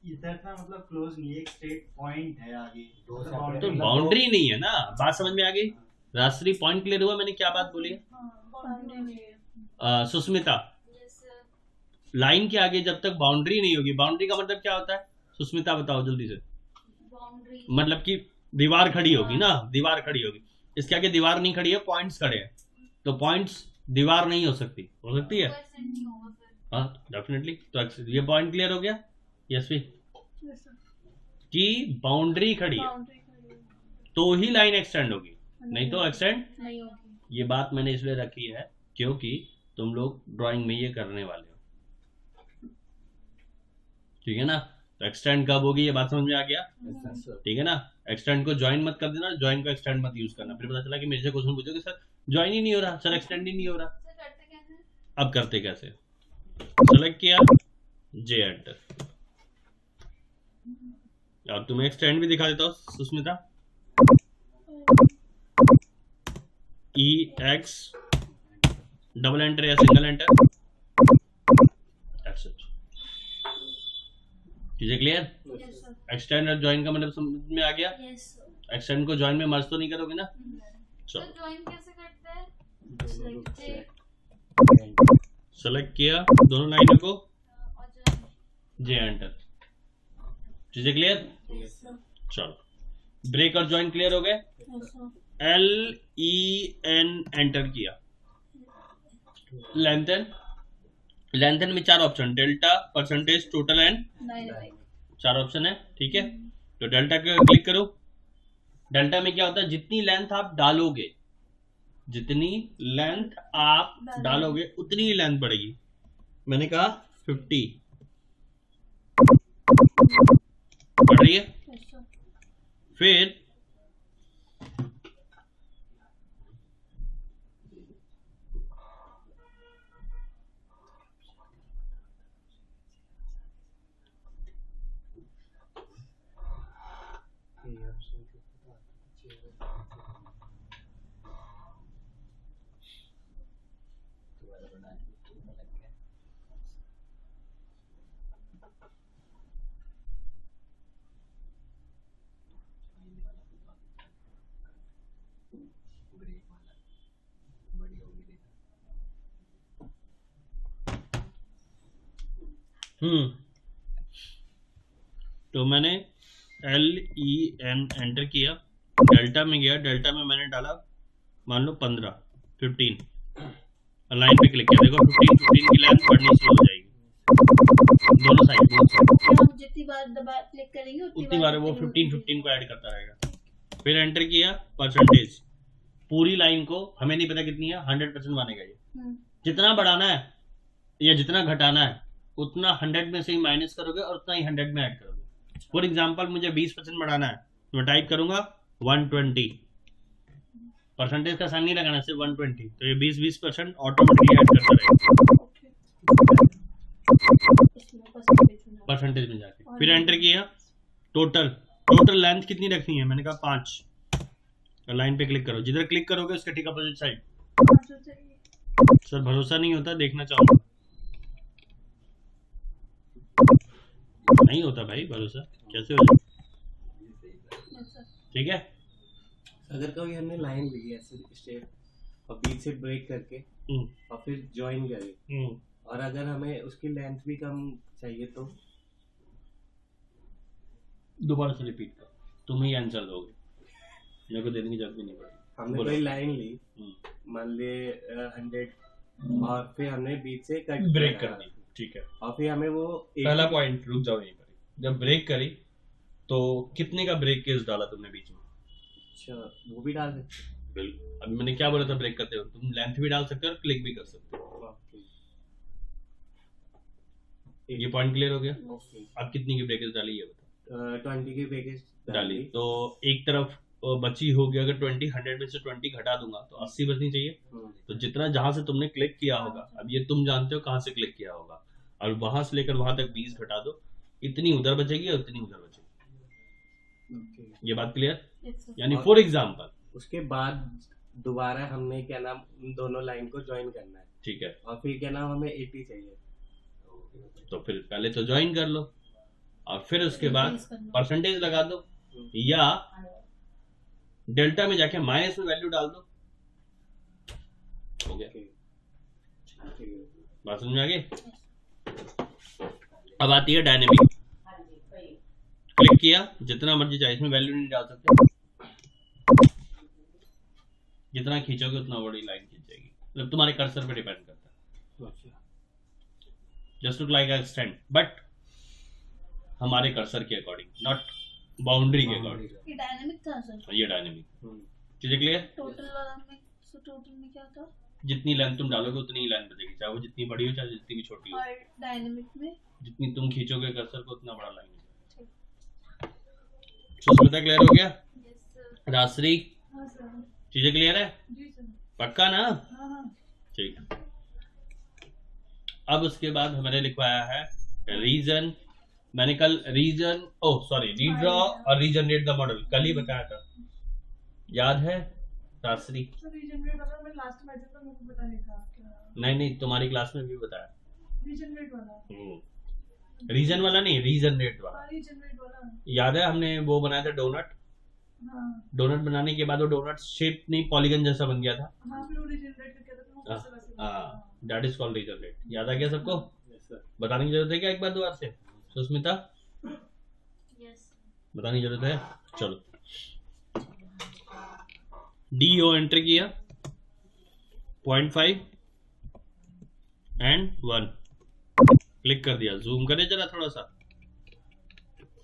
इधर ना मतलब क्लोज नहीं है, एक स्ट्रेट पॉइंट है आगे दो मतलब separate- तो boundary- बाउंड्री नहीं है ना, बात समझ में आ गई? राजश्री, पॉइंट क्लियर हुआ? मैंने क्या बात बोली है? बाउंड्री नहीं है। सुस्मिता, लाइन के आगे जब तक बाउंड्री नहीं होगी, बाउंड्री का मतलब क्या होता है? सुस्मिता बताओ जल्दी से। बाउंड्री मतलब कि दीवार खड़ी होगी ना, दीवार खड़ी होगी। इसके आगे दीवार नहीं खड़ी है, पॉइंट्स खड़े हैं, तो पॉइंट्स दीवार नहीं हो सकती, हो सकती है? नहीं होगा फिर। हाँ डेफिनेटली। तो ये पॉइंट क्लियर हो गया यशवी कि बाउंड्री खड़ी है बाउंड्री खड़ी है। तो ही लाइन एक्सटेंड होगी, नहीं तो एक्सटेंड। नहीं होगी। ये बात मैंने इसलिए रखी है क्योंकि तुम लोग ड्राइंग में ये करने वाले हो, ठीक है ना? तो एक्सटेंड कब होगी, ये बात समझ में आ गया? Yes, sir. ठीक है ना? एक्सटेंड को ज्वाइन मत कर देना, ज्वाइन को एक्सटेंड मत यूज करना। फिर पता चला कि मेरे से क्वेश्चन पूछोगे सर ज्वाइन ही नहीं हो रहा, सर एक्सटेंड ही नहीं हो रहा। सर करते कैसे? अब करते कैसे? सेलेक्ट किया, जे एंटर, और तुम्हें एक्सटेंड भी दिखा देता हूँ सुस्मिता। ई एक्स डबल एंटर या सिंगल एंटर, चीजें क्लियर? Yes sir. एक्सटेंड और ज्वाइन का मतलब समझ में आ गया? Yes sir. एक्सटेंड को ज्वाइन में मर्ज तो नहीं करोगे ना? तो चलो ज्वाइन कैसे करते हैं? Select सेलेक्ट किया दोनों लाइनों को, और ज्वाइन। जे एंटर, चीजें क्लियर? Yes sir. चलो ब्रेक और ज्वाइन क्लियर हो गए। Yes sir. LEN एंटर किया, लेंथन, लेंथन में 4 option, delta, percentage, total and नहीं 4 ऑप्शन है, ठीक है। तो डेल्टा के क्लिक करो। डेल्टा में क्या होता है, जितनी लेंथ आप डालोगे, जितनी लेंथ आप डालोगे उतनी ही लेंथ बढ़ेगी। मैंने कहा 50 बढ़ रही है। Yes sir. फिर तो मैंने LEN एंटर किया, डेल्टा में गया, डेल्टा में मैंने डाला मान लो 15 15 लाइन पे क्लिक किया, देखो 15 की लेंथ बढ़नी शुरू हो जाएगी दोनों साइड। हम जितनी बार दबा क्लिक करेंगे उतनी बार वो 15 को ऐड करता रहेगा। फिर एंटर किया परसेंटेज, पूरी लाइन को हमें नहीं पता कितनी है, 100% मानेगा ये। जितना बढ़ाना है या जितना घटाना है उतना 100 में से ही माइनस करोगे और उतना ही 100 में ऐड करोगे। फॉर एग्जांपल मुझे 20% बढ़ाना है तो मैं टाइप करूंगा 120, परसेंटेज का साइन नहीं लगाना, सिर्फ 120, तो ये 20% ऑटोमेटिकली ऐड करता रहेगा परसेंटेज में जाके। फिर एंटर किया, टोटल लेंथ कितनी रखनी है, मैंने कहा 5, लाइन पे क्लिक करो, जिधर क्लिक करोगे उसके ठीक अपोजिट साइड। सर भरोसा नहीं होता, देखना चाहूंगा। नहीं होता भाई भरोसा, कैसे हो जाए? ठीक है, अगर कभी हमने लाइन ली ऐसे स्टेप और बीच से ब्रेक करके और फिर ज्वाइन करे, और अगर हमें उसकी लेंथ भी कम चाहिए तो दोबारा से रिपीट करो, तुम ही आंसर दोगे, मेरे को देने की जरूरत भी नहीं पड़ेगी। हमने कोई लाइन ली, मान ले 100, और फिर हमने बीच से कट ब्रेक कर दी, ठीक है, और फिर हमें वो पहला पॉइंट, रुक जाओ यहीं पर। जब ब्रेक करी तो कितने का ब्रेक केस डाला तुमने बीच में? अच्छा, वो भी डाल सकते। बिल्कुल, अभी मैंने क्या बोला था, ब्रेक करते हो तुम लेंथ भी डाल सकते हो और क्लिक भी कर सकते हो। ये पॉइंट क्लियर हो गया? अब कितनी की ब्रेकेज डाली ये बताओ। 20 की ब्रेकेज डाली, तो एक तरफ बची होगी, अगर 20 100 में से 20 घटा दूंगा तो 80 बचनी चाहिए। तो जितना जहां से तुमने क्लिक किया होगा, अब ये तुम जानते हो कहां से क्लिक किया होगा, और वहां से लेकर वहां तक 20 घटा दो, इतनी उधर बचेगी और इतनी उधर बचेगी। ये बात क्लियर? यानी फॉर एग्जांपल उसके बाद दोबारा हमने क्या नाम उन दोनों लाइन को ज्वाइन करना है, ठीक है, और फिर क्या नाम हमें 80 चाहिए, तो फिर पहले तो ज्वाइन कर लो और फिर उसके बाद परसेंटेज लगा दो, या डेल्टा में जाके माइनस में वैल्यू डाल दो, हो गया। बात समझ में आ गई? अब आती है डायनेमिक। क्लिक किया, जितना मर्जी चाहिए, इसमें वैल्यू नहीं डाल सकते, जितना खींचोगे उतना बड़ी लाइन खींच जाएगी, मतलब तुम्हारे कर्सर पे डिपेंड करता है। Just look like extend, but हमारे कर्सर के अकॉर्डिंग, नॉट बाउंड्री के अकॉर्डिंग। ये डायनामिक था सर? ये डायनेमिक। चीजें क्लियर? टोटल वाला में, सो टोटल में क्या था? जितनी लेंथ तुम डालोगे उतनी ही लेंथ बचेगी, चाहे वो जितनी बड़ी हो चाहे जितनी भी छोटी हो। और डायनामिक में जितनी तुम खींचोगे कर्सर को उतना बड़ा लाइन हो। सुस्मिता क्लियर हो गया? Yes sir. राजश्री हाँ सर। चीजें क्लियर है? जी सर। पक्का ना? हाँ। ठीक। अब उसके बाद हमारे लिखवाया है रीजन। मैंने कल रीड्रॉ और रीजनरेट द मॉडल कल ही बताया था, याद है राजश्री? सर रीजनरेट वाला मैं लास्ट में था, मुझे पता नहीं था क्या। नहीं तुम्हारी क्लास में भी बताया। रीजनरेट वाला? रीजन वाला नहीं, रीजनरेट वाला। रीजनरेट वाला याद है हमने वो बनाया था डोनट? हाँ। डोनट बनाने के बाद वो डोनट शेप नहीं पॉलीगन जैसा बन गया था। हाँ, फिर वो रीजनरेट करके था, वो कैसे वैसे। That is called regenerate. याद आ गया सबको? Yes, sir. बताने की जरूरत है क्या एक बार दोबारा से? सुस्मिता यस। बताने की जरूरत है? चलो, DO एंटर किया, 0.5 एंड 1 क्लिक कर दिया, जूम करे जरा थोड़ा सा,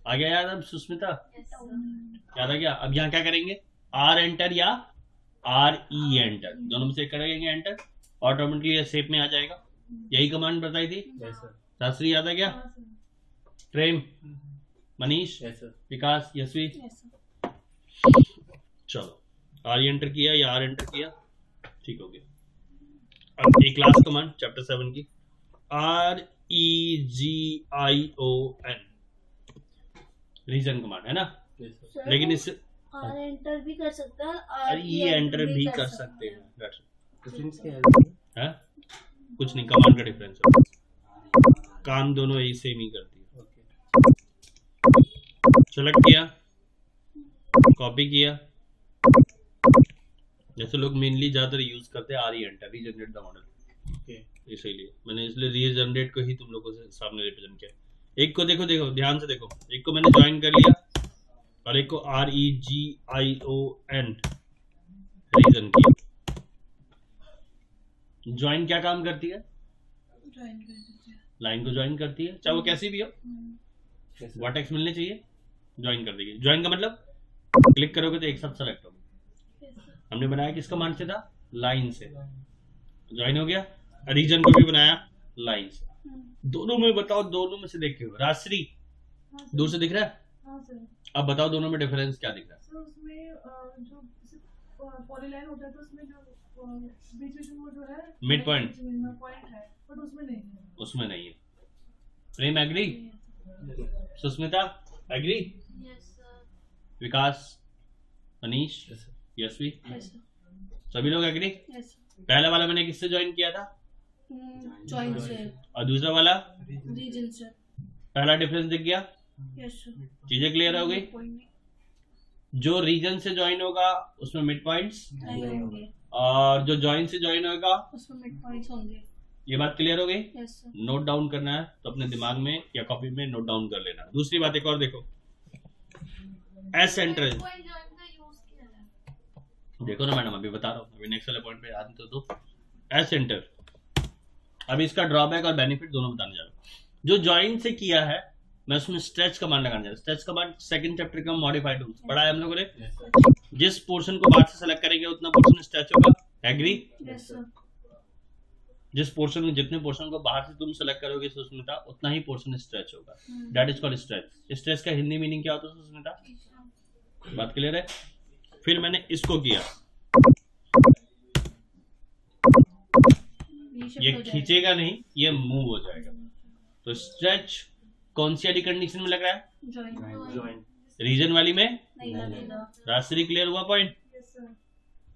आ गया याद अब सुस्मिता? Yes sir. याद आ गया? अब यहाँ क्या करेंगे, R एंटर या RE एंटर, दोनों में से करेंगे एंटर, ऑटोमेटिकली ये शेप में आ जाएगा। यही कमांड बताई थी Yes, sir. शास्त्री, याद आ गया? हाँ सर। प्रेम, मनीष, Yes, sir. विकास, यशवी, यस सर। चलो R एंटर किया या R एंटर किया, ठीक हो गया। अब एक लास्ट कमांड चैप्टर 7 की, REGION, रीजन कमांड है ना? Yes, sir. सर, लेकिन वो इस R एंटर भी कर सकता है, RE एंटर भी कर सकते हैं। Difference क्या है? हैं? कुछ नहीं, कमांड का डिफरेंस है, काम दोनों यही सेम ही करती है। सेलेक्ट किया, कॉपी किया, जैसे लोग मेनली ज्यादातर यूज करते हैं R enter regenerate the model, इसीलिए मैंने इसलिए रीजनरेट को ही तुम लोगों से सामने रिप्रेजेंट किया। एक को देखो ध्यान से देखो, एक को मैंने ज्वाइन कर लिया और एक को REGION रीजन किया। ज्वाइन क्या काम करती है? लाइन को ज्वाइन करती है, चाहे वो कैसी भी हो, वर्टेक्स मिलने चाहिए, ज्वाइन कर देगी। ज्वाइन का मतलब क्लिक करोगे तो एक साथ सेलेक्ट होगा। हमने बनाया किस कमांड से था? लाइन से, ज्वाइन हो गया। रीजन को भी बनाया लाइन से। दोनों में बताओ, दोनों में से देख के राजश्री दूर से दिख रहा है? हाँ सर। अब बताओ दोनों में डिफरेंस क्या दिख रहा है? सर उसमें जो पॉलीलाइन होता है तो उसमें जो बीच में वो जो है मिड पॉइंट पॉइंट है, बट उसमें नहीं है। उसमें नहीं है। Prem agree? Susmita agree? Yes sir. Vikas, Manish, Yashvi, yes sir. सभी लोग एग्री? यस पहला वाला मैंने किससे ज्वाइन किया था जॉइन से, और दूसरा वाला? रीजन से। पहला डिफरेंस दिख गया? Yes sir. चीजें क्लियर हो गई? जो रीजन से ज्वाइन होगा उसमें मिड पॉइंट्स, नहीं होंगे, और जो ज्वाइन से ज्वाइन होगा उसमें मिड पॉइंट्स होंगे। ये बात क्लियर हो गई? Yes sir. नोट डाउन करना है तो अपने दिमाग में या कॉपी में नोट डाउन कर लेना। दूसरी बात एक और देखो, एस सेंटर, देखो ना मैडम, अभी बता रहा हूँ, अभी नेक्स्ट वाले पॉइंट पे याद तो दो। एस सेंटर, अभी इसका ड्रॉबैक और बेनिफिट दोनों बताने जा रहा हूँ। जो ज्वाइन से किया है मैं उसमें स्ट्रेच कमांड लगाने जा रहा हूँ। स्ट्रेच कमांड सेकंड चैप्टर का मॉडिफाइड टूल्स पढ़ा है हम लोगों ने। जिस पोर्शन को बाहर से सेलेक्ट करेंगे उतना पोर्शन स्ट्रेच होगा, एग्री? Yes sir. जिस पोर्शन में जितने पोर्शन को बाहर से तुम सेलेक्ट करोगे सुस्मिता, उतना ही पोर्शन स्ट्रेच होगा। That is called stretch. Stretch का हिंदी मीनिंग क्या होता है सुस्मिता? बात क्लियर है? फिर मैंने इसको किया, ये खींचेगा नहीं, ये मूव हो जाएगा। तो स्ट्रेच कौन सी वाली कंडीशन में लग रहा है? जॉइन। रीजन वाली में नहीं लगेगा। राजश्री क्लियर हुआ पॉइंट? Yes sir.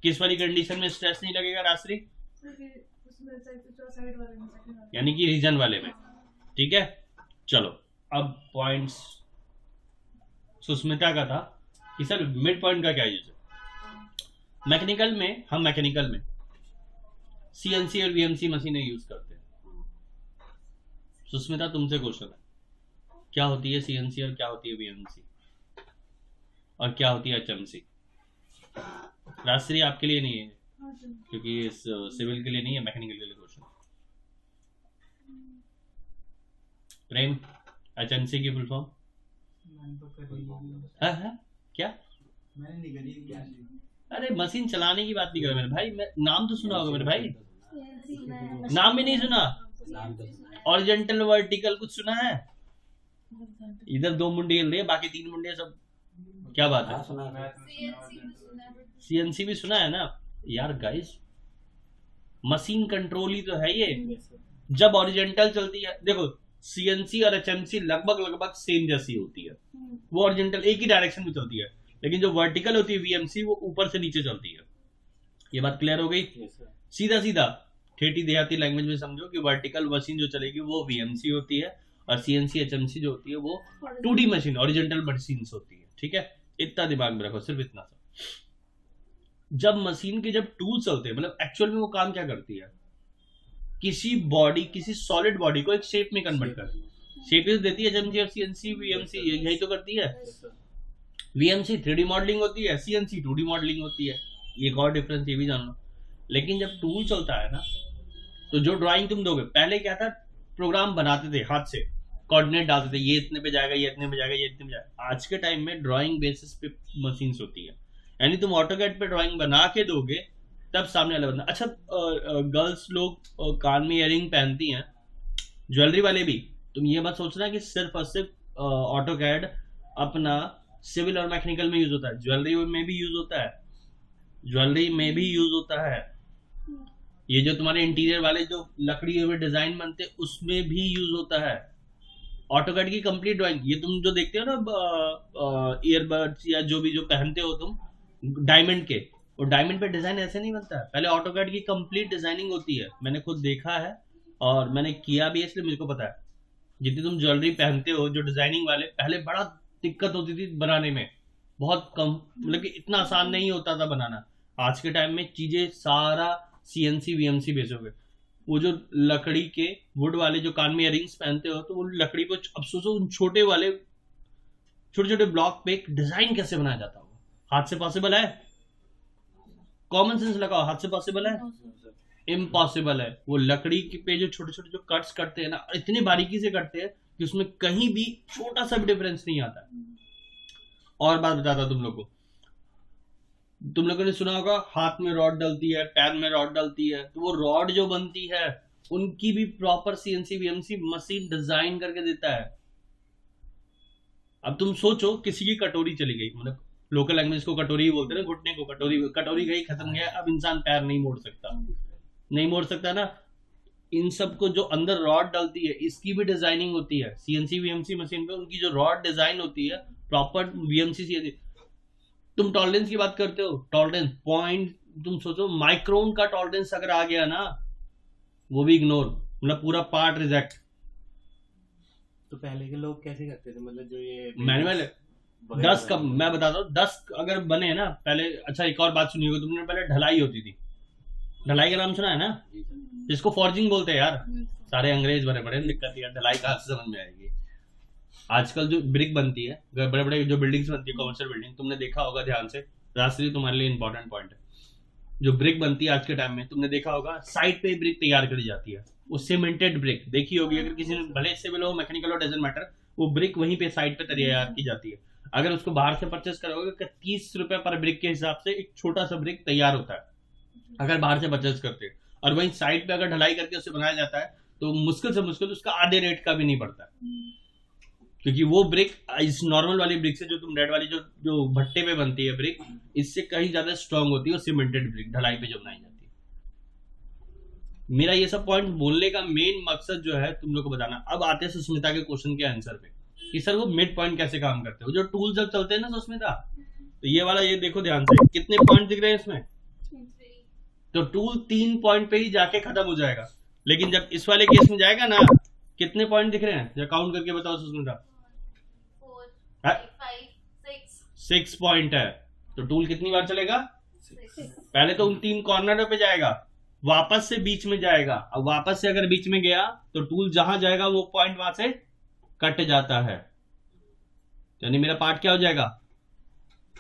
किस वाली कंडीशन में स्ट्रेच नहीं लगेगा राजश्री? उसमें साइड वाले में, यानी कि रीजन वाले में। ठीक है, चलो अब पॉइंट्स सुस्मिता का था कि सर मिड पॉइंट का क्या यूज है। मैकेनिकल में हम CNC और VMC मशीनें यूज करते हैं। सुस्मिता तुमसे क्वेश्चन है, क्या होती है CNC और क्या होती है VMC और क्या होती है HMC? राजश्री आपके लिए नहीं है क्योंकि इस सिविल के लिए नहीं है, मैकेनिकल के लिए क्वेश्चन। प्रेम, HMC की फुल फॉर्म? क्या? मैंने नहीं करी क्या? अरे मशीन चलाने की बात नहीं कर रहा मेरे भाई, मैं नाम तो सुना होगा मेरे भाई, नाम भी नहीं सुना? ऑरिजेंटल वर्टिकल कुछ सुना है? इधर 2 मुंडे हिल रही है, बाकी 3 मुंडे सब क्या बात है? CNC भी सुना है ना यार गाइस, मशीन कंट्रोल ही तो है ये। जब ऑरिजेंटल चलती है, देखो CNC और HMC लगभग सेम जैसी होती है, वो ऑरिजेंटल एक ही डायरेक्शन में चलती है, लेकिन जो वर्टिकल होती है VMC वो ऊपर से नीचे चलती है। ये बात क्लियर हो गई? सीधा ठेठी देहाती लैंग्वेज में समझो कि वर्टिकल मशीन जो चलेगी वो VMC होती है, और CNC HMC जो होती है वो 2D मशीन ऑरिजेंटल मशीन होती है। ठीक है, इतना दिमाग में रखो, सिर्फ इतना सा। जब मशीन के जब टूल चलते हैं, मतलब एक्चुअल में वो काम क्या करती है, किसी बॉडी, किसी सॉलिड बॉडी को एक शेप में कन्वर्ट करती है। शेप देती है HMC और CNC VMC यही तो करती है। VMC 3D मॉडलिंग होती है, CNC 2D मॉडलिंग होती है। एक और डिफरेंस ये भी जान लो। लेकिन जब टूल चलता है ना, तो जो ड्राइंग तुम दोगे, पहले क्या था, प्रोग्राम बनाते थे हाथ से, कोऑर्डिनेट डालते थे, ये इतने पे जाएगा, ये इतने पे जाएगा, ये इतने पे जाएगा। आज के टाइम में ड्राइंग बेसिस पे मशीन्स होती है, यानी तुम ऑटोकैड पे ड्राइंग बना के दोगे तब सामने वाला बंदा। अच्छा, गर्ल्स लोग कान में इयरिंग पहनती हैं, ज्वेलरी वाले भी। तुम ये मत सोचना कि सिर्फ और सिर्फ ऑटोकैड अपना सिविल और मैकेनिकल में यूज होता है, ज्वेलरी में भी यूज होता है, ज्वेलरी में भी यूज होता है। ये जो तुम्हारे इंटीरियर वाले जो लकड़ी में डिजाइन बनते हैं उसमें भी यूज होता है। ऑटोकैड की कंप्लीट ड्राइंग, ये तुम जो देखते हो ना ईयरबड्स या जो भी जो पहनते हो तुम डायमंड के, वो डायमंड पे डिजाइन ऐसे नहीं बनता है, पहले ऑटोकैड की कंप्लीट डिजाइनिंग होती है। मैंने खुद देखा है, और मैंने किया भी है, इसलिए मुझको पता है। जितनी तुम ज्वेलरी पहनते हो जो डिजाइनिंग वाले, पहले बड़ा दिक्कत होती थी बनाने में, बहुत कम, मतलब कि इतना आसान नहीं होता था बनाना। आज के टाइम में चीजें सारा CNC VMC बेस हो गए। वो जो लकड़ी के वुड वाले जो कान में इयररिंग्स पहनते हो, तो वो लकड़ी को अब सोचो उन छोटे वाले छोटे छोटे ब्लॉक पे एक डिजाइन कैसे बनाया जाता होगा। हाथ से पॉसिबल है? कॉमन सेंस लगाओ, हाथ से पॉसिबल है? इम्पॉसिबल है। वो लकड़ी के पे जो छोटे छोटे जो कट्स करते हैं ना, इतनी बारीकी से करते हैं कि उसमें कहीं भी छोटा सा भी डिफरेंस नहीं आता। और बात बताता तुम लोग को, तुम लोगों ने सुना होगा हाथ में रॉड डलती है, पैर में रॉड डलती है, तो वो रॉड जो बनती है उनकी भी proper CNC VMC machine design करके देता है। अब तुम सोचो किसी की कटोरी चली गई, मतलब लोकल लैंग्वेज को कटोरी ही बोलते हैं ना, घुटने को कटोरी, कटोरी गई, खत्म गया, अब इंसान पैर नहीं मोड़ सकता, नहीं मोड़ सकता ना। इन सब को जो अंदर रॉड डलती है, इसकी भी डिजाइनिंग होती है CNC VMC मशीन पे। उनकी जो रॉड डिजाइन होती है प्रॉपर VMC CNC। तुम टॉलरेंस की बात करते हो, टॉलरेंस पॉइंट, तुम सोचो माइक्रोन का टॉलरेंस अगर आ गया ना, वो भी इग्नोर, मतलब पूरा पार्ट रिजेक्ट। तो पहले के लोग कैसे करते थे, मतलब जो ये मैनुअल 10 का मैं बताता हूँ, 10 अगर बने ना पहले। अच्छा एक और बात सुनी होगी तुमने, पहले ढलाई होती थी। ढलाई का नाम सुना है ना, जिसको फॉर्जिंग बोलते हैं यार। सारे अंग्रेज बने पड़े, दिक्कत यार ढलाई कहाँ से समझ में आएगी। आजकल जो ब्रिक बनती है, बड़े बड़े जो बिल्डिंग्स बनती है, कमर्शियल बिल्डिंग, तुमने देखा होगा ध्यान से, राष्ट्रीय तुम्हारे लिए इंपॉर्टेंट पॉइंट है। जो ब्रिक बनती है आज के टाइम में, तुमने देखा होगा साइड पे ब्रिक तैयार करी जाती है। वो सीमेंटेड ब्रिक देखी होगी, अगर किसी ने भले सिविल हो, मैकेनिकल हो, डजंट मैटर, वो ब्रिक वहीं पे साइड पे तैयार की जाती है। अगर उसको बाहर से परचेस करोगे 30 रुपए पर ब्रिक के हिसाब से एक छोटा सा ब्रिक तैयार होता है, अगर बाहर से परचेस करते हैं। और वहीं साइड पे अगर ढलाई करके उसे बनाया जाता है तो मुश्किल से मुश्किल उसका आधे रेट का भी नहीं पड़ता, क्योंकि वो ब्रिक इस नॉर्मल वाली ब्रिक से, जो तुम रेड वाली जो भट्टे पे बनती है ब्रिक, इससे कहीं ज्यादा स्ट्रांग होती है, और सीमेंटेड ब्रिक ढलाई पे जो बनाई जाती है। मेरा ये सब पॉइंट बोलने का मेन मकसद जो है तुम लोग को बताना। अब आते हैं सुस्मिता के क्वेश्चन के आंसर पे कि सर वो मिड पॉइंट कैसे काम करते हो। जो टूल जब चलते हैं ना सुस्मिता, तो ये वाला ये देखो ध्यान से, कितने पॉइंट दिख रहे हैं इसमें। तो टूल 3 पॉइंट पे ही जाके खत्म हो जाएगा, लेकिन जब इस वाले केस में जाएगा ना, कितने पॉइंट दिख रहे हैं, जब काउंट करके बताओ सुस्मिता। 4 5 6 6 पॉइंट है, तो टूल कितनी बार चलेगा। पहले तो उन 3 कॉर्नरों पे जाएगा, वापस से बीच में जाएगा। अब वापस से अगर बीच में गया तो टूल जहां जाएगा वो पॉइंट वहां से कट जाता है, यानी मेरा पार्ट क्या हो जाएगा,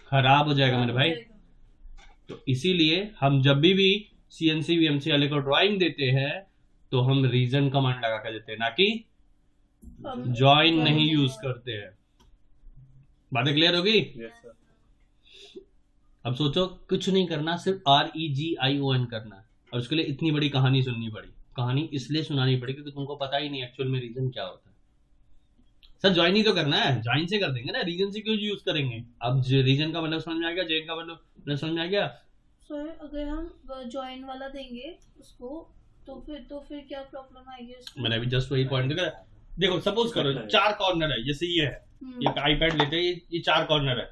खराब हो जाएगा मेरे भाई। तो इसीलिए हम जब भी CNC VMC वाले को ड्राइंग देते हैं तो हम रीजन कमांड लगा कर देते हैं, ना कि जॉइन नहीं यूज करते हैं। बातें क्लियर होगी। अब सोचो कुछ नहीं करना, सिर्फ REGION करना है, और उसके लिए इतनी बड़ी कहानी सुननी पड़ी। कहानी इसलिए सुनानी पड़ी क्योंकि तुमको पता ही नहीं एक्चुअल में रीजन क्या होता है। सर ज्वाइन ही तो करना है, ज्वाइन से कर देंगे ना, रीजन से क्यों यूज करेंगे। अब रीजन का मतलब समझ में आ गया, जेन का मतलब समझ में आ गया। सर अगर हम जॉइन वाला देंगे उसको तो फिर क्या प्रॉब्लम आएगी उसमें। मैंने अभी जस्ट वही पॉइंट दिखा। देखो सपोज करो 4 कॉर्नर है, जैसे ये है, ये आईपैड लेते हैं, ये 4 कॉर्नर है।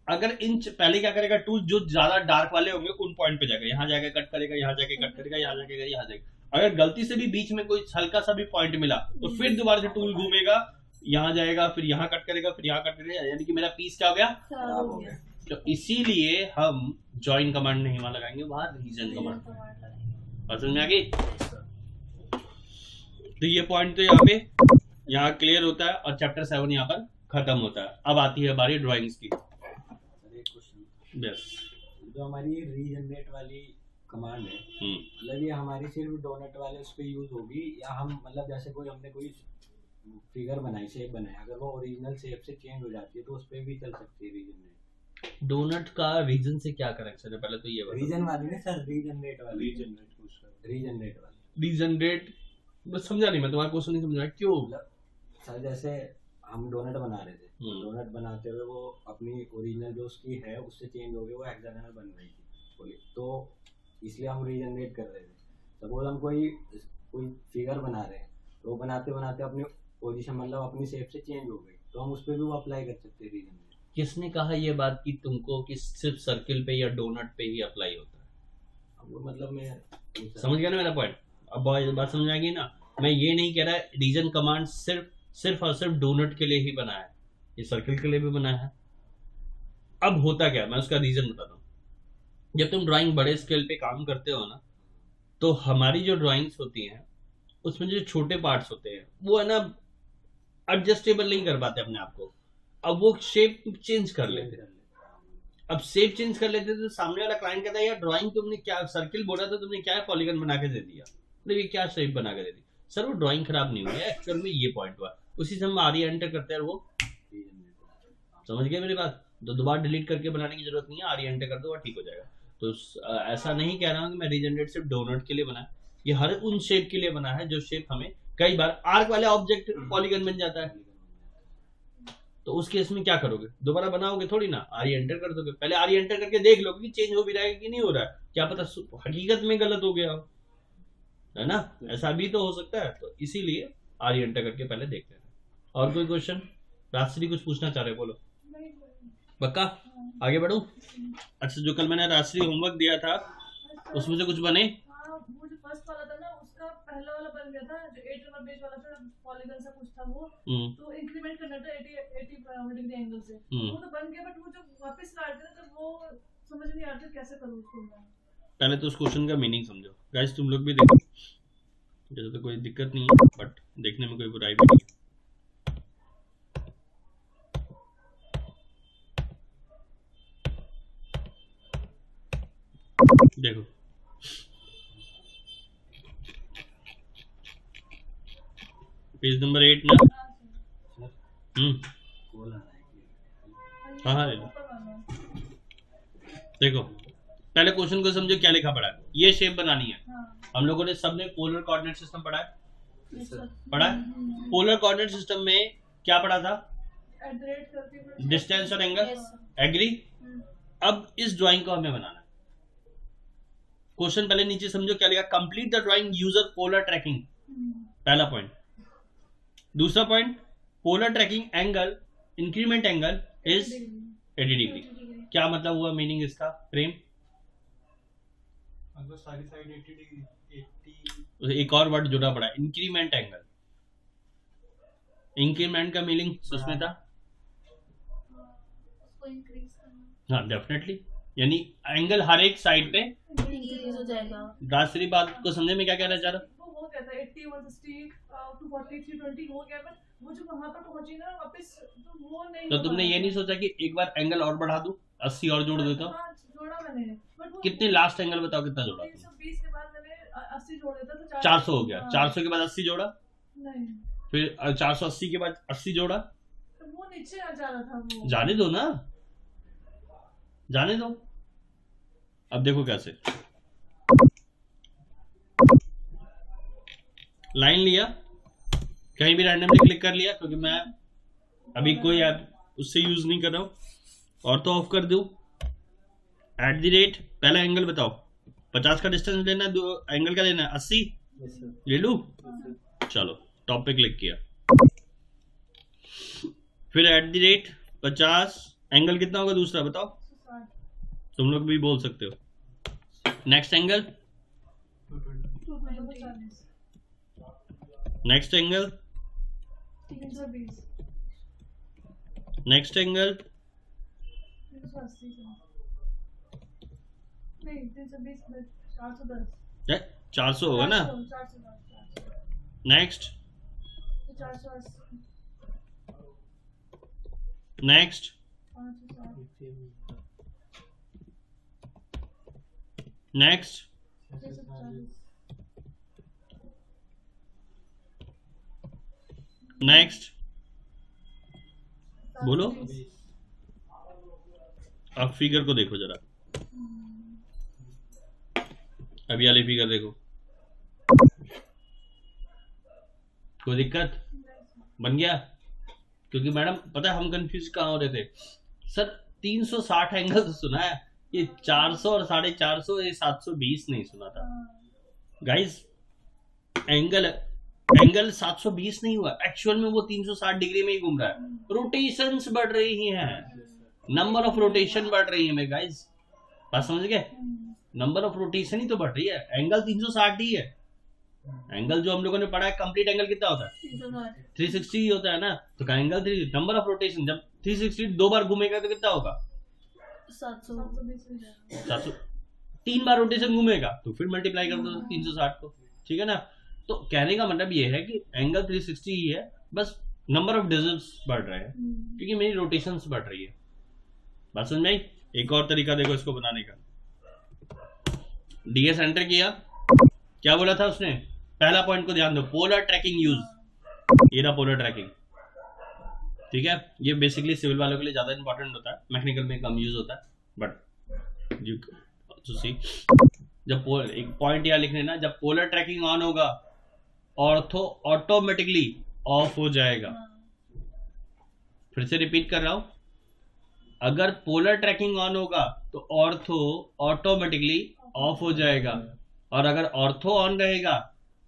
अगर इन पहले क्या करेगा टूल, जो ज्यादा डार्क वाले होंगे उन पॉइंट पे जाएगा, यहाँ जाके कट करेगा, यहाँ जाके कट करेगा, यहाँ जाके यहाँ जाएगा। अगर गलती से भी बीच में कोई हल्का सा भी पॉइंट मिला तो फिर दोबारा से टूल घूमेगा, यहाँ जाएगा, फिर यहाँ कट करेगा, फिर यहाँ कट करेगा, यानी कि मेरा पीस क्या हो गया, खराब हो गया। तो इसीलिए हम ज्वाइन कमांड नहीं वहां लगाएंगे, वहां रीजन कमांड। समझ में आ गई। तो ये पॉइंट तो यहाँ क्लियर होता है और चैप्टर 7 यहाँ पर खत्म होता है। अब आती है हमारी ड्राइंग्स की। एक क्वेश्चन, यस, जो हमारी रीजनरेट वाली कमांड है, मतलब ये हमारी सिर्फ डोनट वाले उस पे यूज होगी, या हम मतलब जैसे हमने कोई फिगर बनाई, शेप बनाया, अगर वो ओरिजिनल शेप से चेंज हो जाती है तो उस पे भी चल सकती है रीजनरेट। डोनट का रीजन से क्या कनेक्शन है, पहले तो ये बताओ। रीजन वाली नहीं सर, रीजनरेट वाली। रीजनरेट वाली रीजनरेट बस समझा नहीं मैं, तुम्हारा क्वेश्चन नहीं समझा क्यों। सर जैसे हम डोनट बना रहे थे, डोनट बनाते हुए वो अपनी ओरिजिनल जो उसकी है उससे चेंज हो गई, वो हेक्सागोनल बन रही थी, तो इसलिए हम रीजनरेट कर रहे थे। सपोज हम कोई फिगर बना रहे हैं, तो वो बनाते बनाते अपनी पोजीशन मतलब अपनी शेप से चेंज हो गई, तो हम उस पर भी वो अप्लाई कर सकते हैं रीजनरेट। किसने कहा ये बात कि तुमको कि सिर्फ सर्किल पे या डोनट पे ही अप्लाई होता है। अब वो मतलब मैं समझ गया ना मेरा पॉइंट। अब बात समझ आ गई ना। मैं ये नहीं कह रहा रीजन कमांड सिर्फ और सिर्फ डोनट के लिए ही बना है, ये सर्कल के लिए भी बना है। अब होता क्या, मैं उसका रीजन बताता हूँ। जब तुम ड्राइंग बड़े स्केल पे काम करते हो ना, तो हमारी जो ड्राइंग्स होती हैं उसमें जो छोटे पार्ट्स होते हैं वो है ना एडजस्टेबल नहीं कर पाते अपने आप को। अब वो शेप चेंज कर लेते हैं। अब शेप चेंज कर लेते तो सामने वाला क्लाइंट कहता है यार ड्राइंग तुमने क्या सर्किल बोला था, तुमने क्या पॉलीगन बना के दे दिया, मतलब ये क्या शेप बना के दे दी। सर वो ड्राइंग खराब नहीं हुई है, एक्चुअल में ये पॉइंट हुआ। उसी से हम आरिया एंटर करते हैं और वो समझ गए मेरी बात। तो दोबारा डिलीट करके बनाने की जरूरत नहीं है, आरिया एंटर कर दो और ठीक हो जाएगा। तो ऐसा नहीं कह रहा हूँ कि मैं रीजनरेट सिर्फ डोनट के लिए बना है, ये हर उन शेप के लिए बना है जो शेप हमें कई बार आर्क वाले ऑब्जेक्ट पॉलीगन बन जाता है। तो उस केस में क्या करोगे, दोबारा बनाओगे थोड़ी ना, आरी एंटर कर दोगे। पहले आरी एंटर करके देख लो कि चेंज हो भी रहा है कि नहीं हो रहा है, क्या पता हकीकत में गलत हो गया हो, है ना, ऐसा भी तो हो सकता है। तो इसीलिए आरी एंटर करके पहले देख लेना। और कोई क्वेश्चन? राजश्री कुछ पूछना चाह रहे, बोलो। पक्का आगे बढ़ूं? अच्छा, जो कल मैंने राजश्री होमवर्क दिया था उसमें से कुछ बने? वो जो फर्स्ट वाला था ना उसका पहला वाला बन गया था, जो 8 नंबर पेज वाला था, पॉलीगन सा कुछ था वो, तो इंक्रीमेंट करना था 80 डिग्री एंगल से, वो तो बन गया। बट वो जो वापस लाते ना तो वो समझ नहीं आता कैसे करूं उसको मैं। पहले तो उस क्वेश्चन का मीनिंग समझो गाइस, तुम लोग भी देखो, जैसे तो कोई दिक्कत नहीं है, बट देखने में कोई बुराई भी नहीं है। देखो पेज नंबर 8 ना। हाँ ले लो। देखो पहले क्वेश्चन को समझो, क्या लिखा पड़ा है। ये शेप बनानी है, हम लोगों ने सबने पोलर कोऑर्डिनेट सिस्टम पढ़ा है। पोलर कोऑर्डिनेट सिस्टम में क्या पढ़ा था? डिस्टेंस और एंगल। एग्री? अब इस ड्राइंग को हमें बनाना है। क्वेश्चन पहले नीचे समझो क्या लिखा, complete the drawing user polar tracking, पहला पॉइंट। दूसरा point, polar tracking angle increment angle is 80 degree. क्या मतलब हुआ, मीनिंग इसका? प्रेम अगर सारी साइड 80 डिग्री 80, एक और वर्ड जुड़ा पड़ा है, इंक्रीमेंट एंगल। इंक्रीमेंट का मीनिंग सुस्मिता? हाँ डेफिनेटली, यानी एंगल हर एक साइड पे इंक्रीज हो जाएगा। दूसरी बात को समझने में क्या कहना चाह रहा? वो कहता है 80 160 240 320 हो गया, बट वो जो वहां पर पहुंची ना वापस, तो वो नहीं। तो तुमने ये नहीं सोचा कि एक बार एंगल और बढ़ा दूं, 80 और जोड़ देता हूँ? जोड़ा मैंने, बट कितने लास्ट एंगल बताओ कितना जोड़ा? 320 के बाद मैंने 80 जोड़ देता तो 400 हो गया। 400 के बाद 80 जोड़ा, नहीं फिर 480 के बाद 80 जोड़ा, तो वो नीचे आ जा रहा था। वो जाने दो ना, जाने दो। अब देखो कैसे, लाइन लिया, कहीं भी रैंडमली क्लिक कर लिया, क्योंकि मैं अभी कोई ऐप उससे यूज नहीं कर रहा हूं, और तो ऑफ कर दूं। @ पहला एंगल बताओ, 50 का डिस्टेंस लेना है, एंगल का लेना है 80 ले लूं। चलो टॉप पे क्लिक किया, फिर @ 50 एंगल कितना होगा दूसरा बताओ, तुम लोग भी बोल सकते हो। Next angle, 220 next angle, 320 next angle, 380 नहीं 320 410 400 होगा ना। 410 नेक्स्ट 480 नेक्स्ट 540 नेक्स्ट 340 नेक्स्ट बोलो। अब फिगर को देखो जरा, अभी वाले फिगर देखो, कोई दिक्कत? बन गया? क्योंकि मैडम पता है हम कंफ्यूज कहाँ हो रहे थे सर, 360 एंगल तो सुना है, ये 400 और 450 ये 720 नहीं सुना था गाइस। एंगल 720 नहीं हुआ, एक्चुअल में वो 360 डिग्री में ही घूम रहा है। रोटेशंस बढ़ रही हैं, नंबर ऑफ रोटेशन बढ़ रही है मेरे गाइस, बात समझ गए? नंबर ऑफ रोटेशन ही तो बढ़ रही है, एंगल 360 ही है। एंगल जो हम लोगों ने पढ़ा है कंप्लीट एंगल कितना होता है 360 ही होता है ना। तो एंगल 3 नंबर ऑफ रोटेशन जब 360 2 बार घूमेगा तो कितना होगा 700 3 बार रोटेशन घूमेगा तो फिर मल्टीप्लाई कर दो 360 को, ठीक है ना। तो कहने का मतलब ये है कि एंगल 360 ही है, बस नंबर ऑफ डिजिट्स बढ़ रहे हैं क्योंकि मेरी रोटेशंस बढ़ रही है। बात समझ में आई? एक और तरीका देखो इसको बनाने का। डीएस एंटर किया, क्या बोला था उसने? पहला पॉइंट को ध्यान दो, पोलर ट्रैकिंग यूज। ये रहा पोलर ट्रैकिंग, ठीक है। ये बेसिकली सिविल वालों के लिए ज्यादा इंपॉर्टेंट होता है, मैकेनिकल में कम यूज होता है, बट यू टू सी जब एक पॉइंट यहाँ लिखने ना, जब पोलर ट्रैकिंग ऑन होगा ऑर्थो ऑटोमेटिकली ऑफ हो जाएगा। फिर से रिपीट कर रहा हूं, अगर पोलर ट्रैकिंग ऑन होगा तो ऑर्थो ऑटोमेटिकली ऑफ हो जाएगा, और अगर ऑर्थो ऑन रहेगा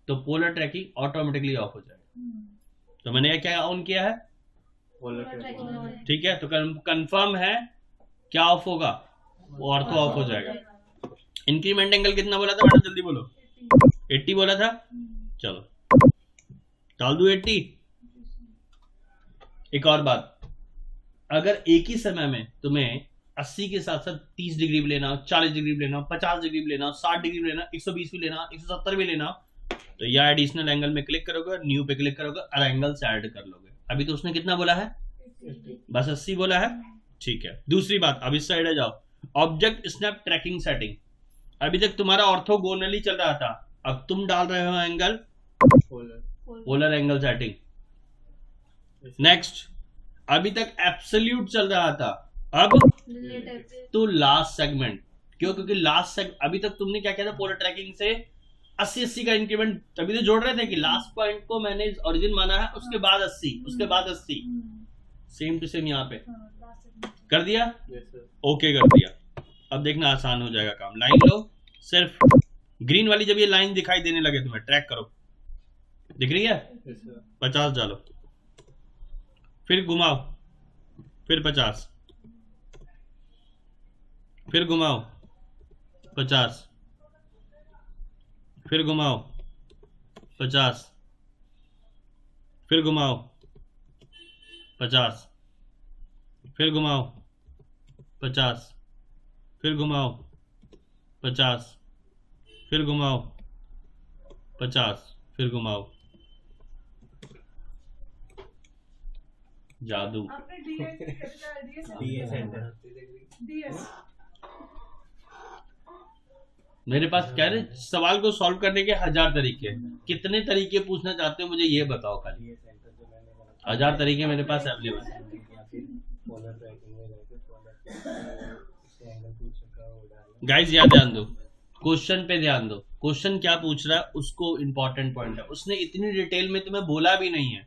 तो पोलर ट्रैकिंग ऑटोमेटिकली ऑफ हो जाएगा। तो मैंने क्या ऑन किया है? पोलर ट्रैकिंग, ठीक है। तो कंफर्म है क्या ऑफ होगा? वो ऑर्थो ऑफ हो जाएगा। इंक्रीमेंट एंगल कितना बोला था मैडम, जल्दी बोलो? 80 बोला था। चलो डाल दूं 80। एक और बात, अगर एक ही समय में तुम्हें 80 के साथ साथ 30 डिग्री भी लेना हो, 40 डिग्री भी लेना हो, 50 डिग्री भी लेना हो, 60 डिग्री भी लेना हो, 120 भी लेना हो, 170 भी लेना हो, तो या एडिशनल एंगल में क्लिक करोगे, न्यू पे क्लिक करोगे और एंगल्स ऐड कर लोगे। अभी तो उसने कितना बोला है? बस 80 बोला है, ठीक है। दूसरी बात, अब इस साइड आ जाओ, ऑब्जेक्ट स्नैप ट्रैकिंग सेटिंग। अभी तक तुम्हारा ऑर्थोगोनली चल रहा था, अब तुम डाल रहे हो angle polar angle setting. Next, अभी तक एब्सोल्यूट चल रहा था, अब तो लास्ट सेगमेंट। क्यों? क्योंकि लास्ट अभी तक तुमने क्या किया था, पोलर ट्रैकिंग से 80-80 का इंक्रीमेंट तभी तो जोड़ रहे थे कि लास्ट पॉइंट को मैंने ओरिजिन माना है, उसके बाद 80, उसके बाद 80, सेम टू सेम यहाँ पे कर दिया। ओके कर दिया। अब देखना आसान हो जाएगा काम। लाइन लो, सिर्फ ग्रीन वाली जब ये लाइन दिखाई देने लगे तुम्हें, ट्रैक करो, दिख रही है? 50 डालो, फिर घुमाओ, फिर 50, फिर घुमाओ 50, फिर घुमाओ 50, फिर घुमाओ 50, फिर घुमाओ 50, फिर घुमाओ 50, फिर घुमाओ 50, फिर घुमाओ। जादू। आपने डीएस एंटर। डीएस मेरे पास कह रहे सवाल को सॉल्व करने के 1000 तरीके हैं। कितने तरीके पूछना चाहते हो मुझे ये बताओ खाली। 1000 तरीके मेरे पास अवेलेबल है। गाइस याद ध्यान दो, क्वेश्चन पे ध्यान दो। क्वेश्चन क्या पूछ रहा है उसको इंपॉर्टेंट पॉइंट है। उसने इतनी डिटेल में तुम्हें बोला भी नहीं है,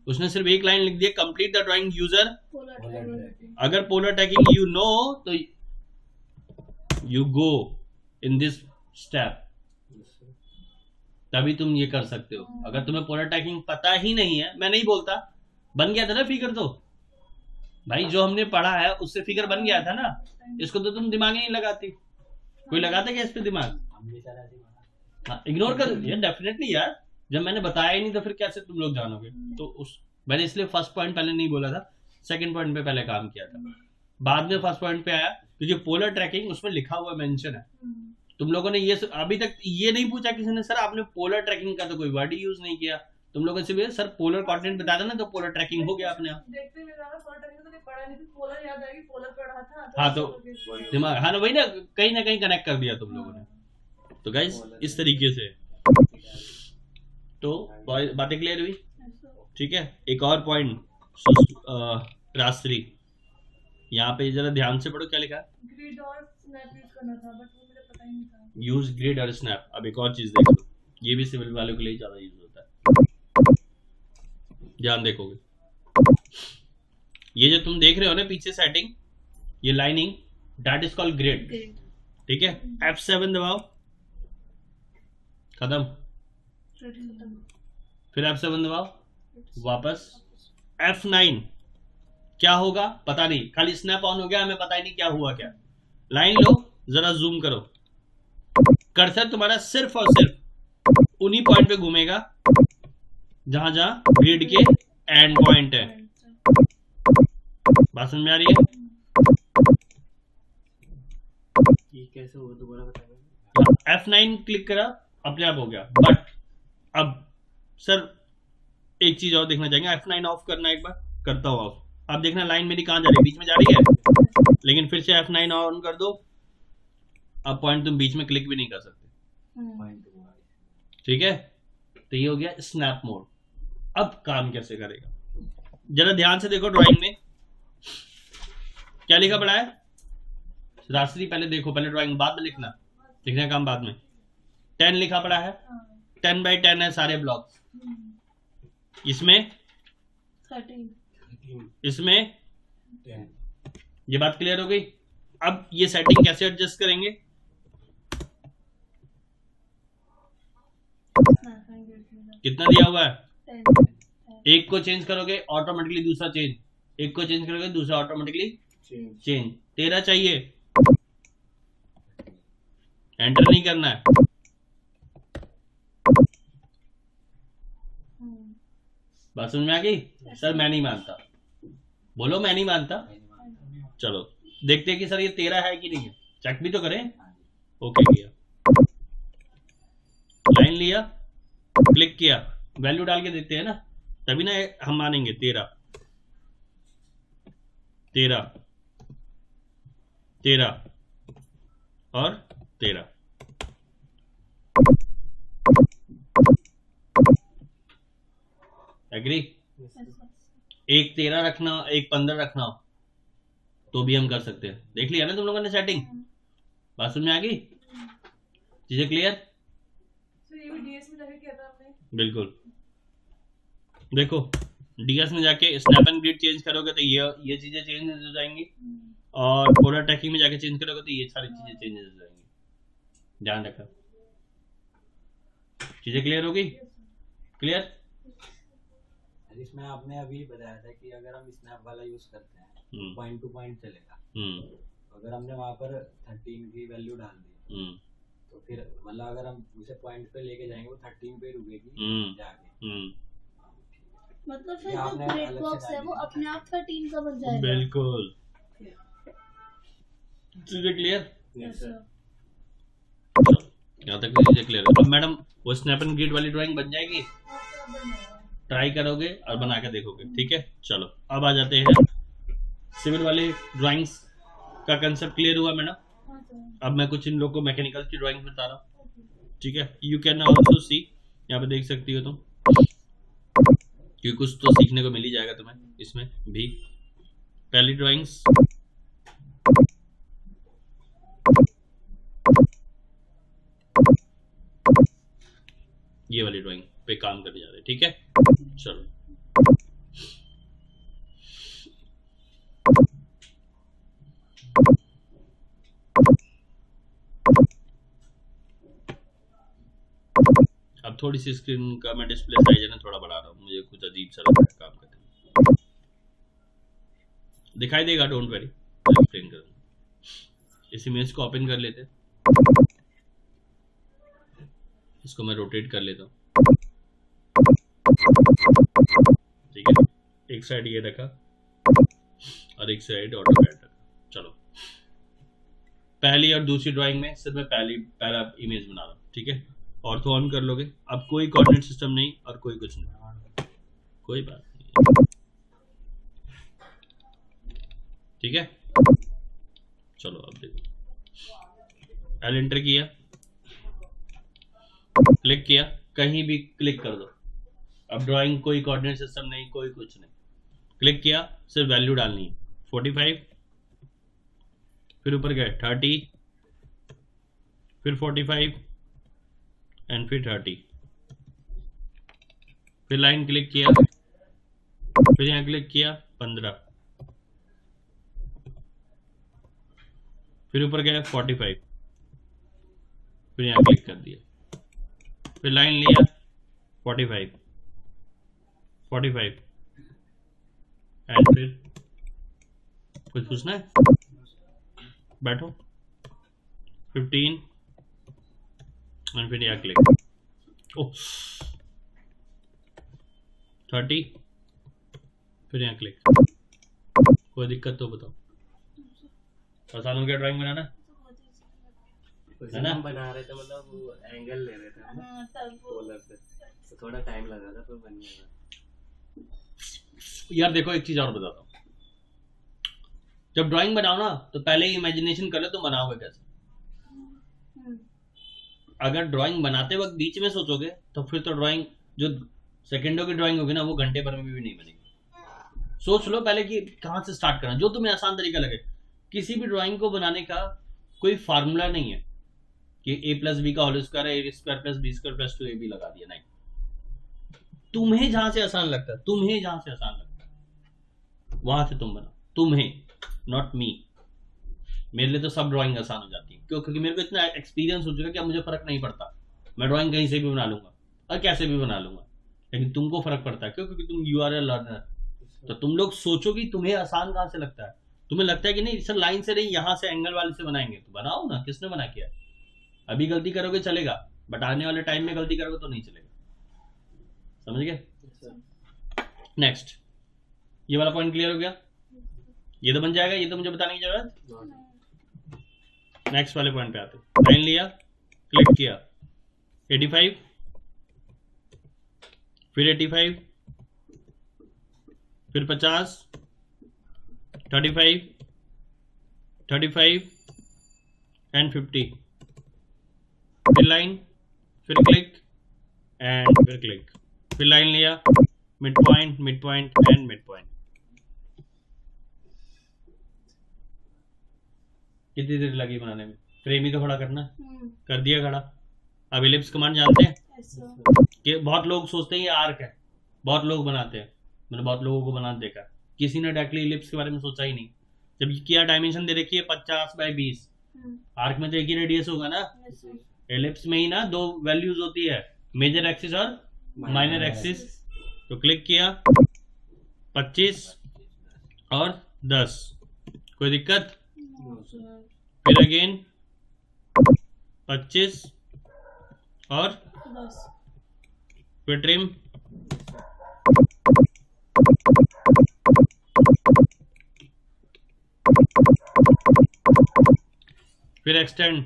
उसने सिर्फ एक लाइन लिख दिया, कंप्लीट द ड्राइंग यूजर। अगर पोलर ट्रैकिंग यू नो तो you go in this step, तभी तुम ये कर सकते हो। अगर तुम्हें पोलर ट्रैकिंग पता ही नहीं है, मैं नहीं बोलता, बन गया था ना फिगर, तो भाई जो हमने पढ़ा है उससे फिगर बन गया था ना, इसको तो तुम दिमाग ही नहीं लगाती। कोई लगाता क्या इस पे दिमाग? इग्नोर कर दिया डेफिनेटली यार, जब मैंने बताया ही नहीं तो फिर कैसे तुम लोग जानोगे। तो उस मैंने इसलिए फर्स्ट पॉइंट पहले नहीं बोला था, सेकंड पॉइंट पे पहले काम किया था, बाद में फर्स्ट पॉइंट पे आया, क्योंकि पोलर ट्रैकिंग उसमें लिखा हुआ मेंशन है। तुम लोगों ने ये अभी तक ये नहीं पूछा किसी ने, सर आपने पोलर ट्रैकिंग का तो कोई वर्ड यूज नहीं किया। तुम लोगों से भी सर पोलर कोऑर्डिनेट बता देना तो पोलर ट्रैकिंग हो गया अपने आप। देखते हुए जाना, पोलर ट्रैकिंग तो पढ़ा नहीं, पोलर याद आएगी, पोलर पढ़ा था। हाँ तो दिमाग, हाँ ना वही ना कहीं कनेक्ट कर दिया तुम लोगों ने। तो गाइस इस तरीके से तो बातें क्लियर हुई, ठीक है। एक और पॉइंट रास्त्री, यहाँ पे जरा ध्यान से पढ़ो क्या लिखा है। ग्रिड और स्नैप यूज करना था, बट वो मुझे पता ही नहीं था। यूज ग्रिड और स्नैप। अब एक और चीज देखो, ये भी सिविल वालों के लिए ज्यादा यूज होता है, ध्यान देखोगे। ये जो तुम देख रहे हो ना पीछे सेटिंग, ये lining, that is called grid, ठीक है। F7 दबाओ, खत्म। फिर F7 दबाओ, वापस F9, क्या होगा पता नहीं, खाली स्नैप ऑन हो गया, हमें पता ही नहीं क्या हुआ क्या। लाइन लो, जरा जूम करो, कर्सर तुम्हारा सिर्फ और सिर्फ उन्हीं पॉइंट पे घूमेगा जहां जहां ग्रिड के एंड पॉइंट है। बात समझ में आ रही है? ये कैसे हुआ दोबारा बताएंगे? F9 क्लिक करा, अपने आप हो गया। बट अब सर एक चीज और देखना चाहेंगे, F9 ऑफ करना, एक बार करता हूँ ऑफ। अब देखना लाइन मेरी कहाँ जा रही है, बीच में जा रही है, लेकिन फिर से F9 ऑन कर दो, अब पॉइंट तुम बीच में क्लिक भी नहीं कर सकते। ठीक है, तो ये हो गया स्नैप मोड। अब काम कैसे करेगा, जरा ध्यान से देखो। ड्राइंग में क्या लिखा पड़ा है राशि, पहले देखो, पहले ड्राइंग बाद में लिखना, लिखने का काम बाद में। 10 लिखा पड़ा है, 10x10 है सारे ब्लॉक्स। इसमें 13 इसमें ये बात क्लियर हो गई। अब ये सेटिंग कैसे एडजस्ट करेंगे, कितना दिया हुआ है, 10 एक को चेंज करोगे ऑटोमेटिकली दूसरा चेंज, एक को चेंज करोगे दूसरा ऑटोमेटिकली चेंज। 13 चाहिए, एंटर नहीं करना है। बात समझ में आ गई? सर मैं नहीं मानता, बोलो मैं नहीं मानता। चलो देखते हैं कि सर ये 13 है कि नहीं है, चेक भी तो करें। ओके किया, लाइन लिया, क्लिक किया, वैल्यू डाल के देते हैं ना, तभी ना हम मानेंगे। 13 13 13 और 13। एग्री? एक 13 रखना, एक 15 रखना तो भी हम कर सकते हैं। देख लिया ना तुम लोगों ने सेटिंग? बात समझ में आ गई? चीजें क्लियर? तो ये भी डीएस में जाके किया था आपने? बिल्कुल। देखो डीएस में जाके स्नैप एंड ग्रिड चेंज करोगे तो ये चीजें चेंज हो जाएंगी, और पूरा ट्रैकिंग में जाके चेंज करोगे तो ये सारी चीजें चेंज हो जाएंगी। ध्यान रखा। चीजें क्लियर हो गई? क्लियर? इसमें आपने अभी बताया था कि अगर हम स्नैप वाला यूज करते हैं पॉइंट टू पॉइंट चलेगा। अगर हमने वहां पर 13 की वैल्यू डाल दी तो फिर मतलब अगर हम उसे पॉइंट पे लेके जाएंगे वो 13 पे रुकेगी जाके। मतलब फिर जो ग्रिड बॉक्स है वो अपने आप 13 का बन जाएगा। बिल्कुल। चीजें क्लियर? Yes sir. यहाँ तक की चीजें क्लियर। अब मैडम वो स्नैप एंड ग्रिड वाली ड्राइंग बन जाएगी, ट्राई करोगे और बना के देखोगे। ठीक है, चलो अब आ जाते हैं सिविल वाले ड्राइंग्स का कंसेप्ट। क्लियर हुआ मैडम? अब मैं कुछ इन लोगों को मैकेनिकल की ड्राइंग बता रहा हूँ। ठीक है, यू कैन ऑल्सो सी, यहाँ पे देख सकती हो तुम, क्योंकि कुछ तो सीखने को मिल ही जाएगा तुम्हें इसमें भी। पहली ड्राइंग्स ये वाली ड्राइंग पे काम करने जा रहे हैं। ठीक है, चलो अब थोड़ी सी स्क्रीन का मैं डिस्प्ले साइज है ना थोड़ा बढ़ा रहा हूँ, मुझे कुछ अजीब सा लग रहा है काम करते हैं। दिखाई देगा, डोंट वरी, एक्सप्लेन करूँगा। इस इमेज को ओपन कर लेते हैं, इसको मैं रोटेट कर लेता हूँ। ठीक है, एक साइड ये रखा और एक साइड ऑटोकैड रखा। चलो पहली और दूसरी ड्राइंग में सिर्फ मैं पहला इमेज बना रहा हूँ। ठीक है, ऑर्थो ऑन कर लोगे। अब कोई कोऑर्डिनेट सिस्टम नहीं और कोई कुछ नहीं, कोई बात नहीं। ठीक है, चलो अब देखो, एल एंटर किया, क्लिक किया, कहीं भी क्लिक कर दो। अब ड्राइंग कोई कोऑर्डिनेट सिस्टम नहीं, कोई कुछ नहीं। क्लिक किया, सिर्फ वैल्यू डालनी है 45, फिर ऊपर गए 30, फिर 45 एंड फिर 30, फिर लाइन क्लिक किया, फिर यहाँ क्लिक किया 15, फिर ऊपर गया 45, फिर यहाँ क्लिक कर दिया, फिर लाइन लिया 45 एंड फिर कुछ पूछना है? बैठो 15 एंड फिर यहाँ क्लिक। ओह 30, फिर यहाँ क्लिक। कोई दिक्कत तो बताओ। आसान हो गया ड्राइंग बनाना? उस है ना? दिन हम बना रहे थे, मतलब वो एंगल ले रहे थे हम हाँ, तब वो रोलर से, तो थोड़ा टाइम लगा था, पर बन गया था। यार देखो एक चीज और बताता हूँ, जब ड्राइंग बनाओ ना तो पहले ही इमेजिनेशन कर लो तुम बनाओगे कैसे। हम्म, अगर ड्राइंग बनाते वक्त बीच में सोचोगे तो फिर तो ड्राइंग जो सेकंडों की ड्राइंग होगी ना वो घंटे भर में भी नहीं बनेगी। सोच लो पहले कि कहाँ से स्टार्ट करना, जो तुम्हें आसान तरीका लगे। किसी भी ड्राइंग को बनाने का कोई फार्मूला नहीं है कि a+b का होल स्क्वायर है a² + b² + 2ab लगा दिया, नहीं। तुम्हें जहां से आसान लगता है, तुम्हें जहां से आसान लगता है वहां से तुम बनाओ। तुम्हें, नॉट मी। मेरे लिए तो सब ड्राइंग आसान हो जाती है, क्यों? क्योंकि मेरे को इतना एक्सपीरियंस हो चुका है कि अब मुझे फर्क नहीं पड़ता। मैं ड्राइंग कहीं से भी बना लूंगा और कैसे भी बना लूंगा, लेकिन तुमको फर्क पड़ता है। क्यों? क्योंकि तुम यू आर ए लर्नर। तो तुम लोग सोचो कि तुम्हें आसान कहाँ से लगता है। तुम्हें लगता है कि नहीं सर लाइन से नहीं, यहाँ से एंगल वाले से बनाएंगे, तो बनाओ ना। किसने मना किया? अभी गलती करोगे चलेगा, बट आने वाले टाइम में गलती करोगे तो नहीं चलेगा। समझ गए? नेक्स्ट, ये वाला पॉइंट क्लियर हो गया? ये तो बन जाएगा, ये तो मुझे बताने की जरूरत। नेक्स्ट वाले पॉइंट पे आते हैं। लाइन लिया, क्लिक किया, 85, फिर 85, फिर 50, 35, 35 एंड 50, फिर लाइन, फिर क्लिक एंड फिर क्लिक, फिर लाइन लिया, mid point, mid point and mid point. कितनी देर लगी बनाने में? फ्रेम ही तो खड़ा करना है, कर दिया खड़ा। अब इलिप्स कमांड जानते हैं ऐसा कि बहुत लोग सोचते हैं ये आर्क है, बहुत लोग बनाते हैं, मैंने बहुत लोगों को बनाते देखा, किसी ने डायरेक्टली इलिप्स के बारे में सोचा ही नहीं। जब किया डायमेंशन दे रखी है 50/20, आर्क में तो एक ही रेडियस होगा ना, ऐसा एलिप्स में ही ना दो वैल्यूज होती है, मेजर एक्सिस और माइनर एक्सिस। तो क्लिक किया, 25 और 10, कोई दिक्कत? फिर अगेन 25 और बस फिर ट्रिम, फिर एक्सटेंड।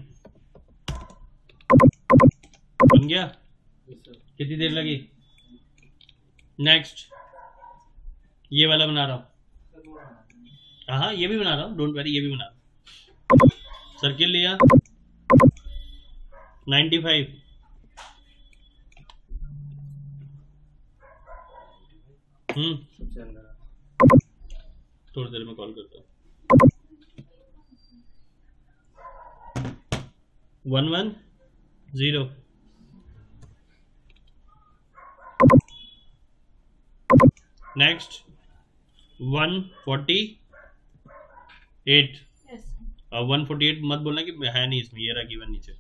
बन गया? कितनी देर लगी? नेक्स्ट, ये वाला बना रहा हूं। हाँ ये भी बना रहा हूँ, डोंट वरी, ये भी बना रहा हूँ। सर्किल लिया, 95, सबसे अंदर थोड़ी देर में कॉल करता हूँ। 110, नेक्स्ट 148, ऐसा अब 148 मत बोलना कि है नहीं इसमें, ये रहा गिवन नीचे।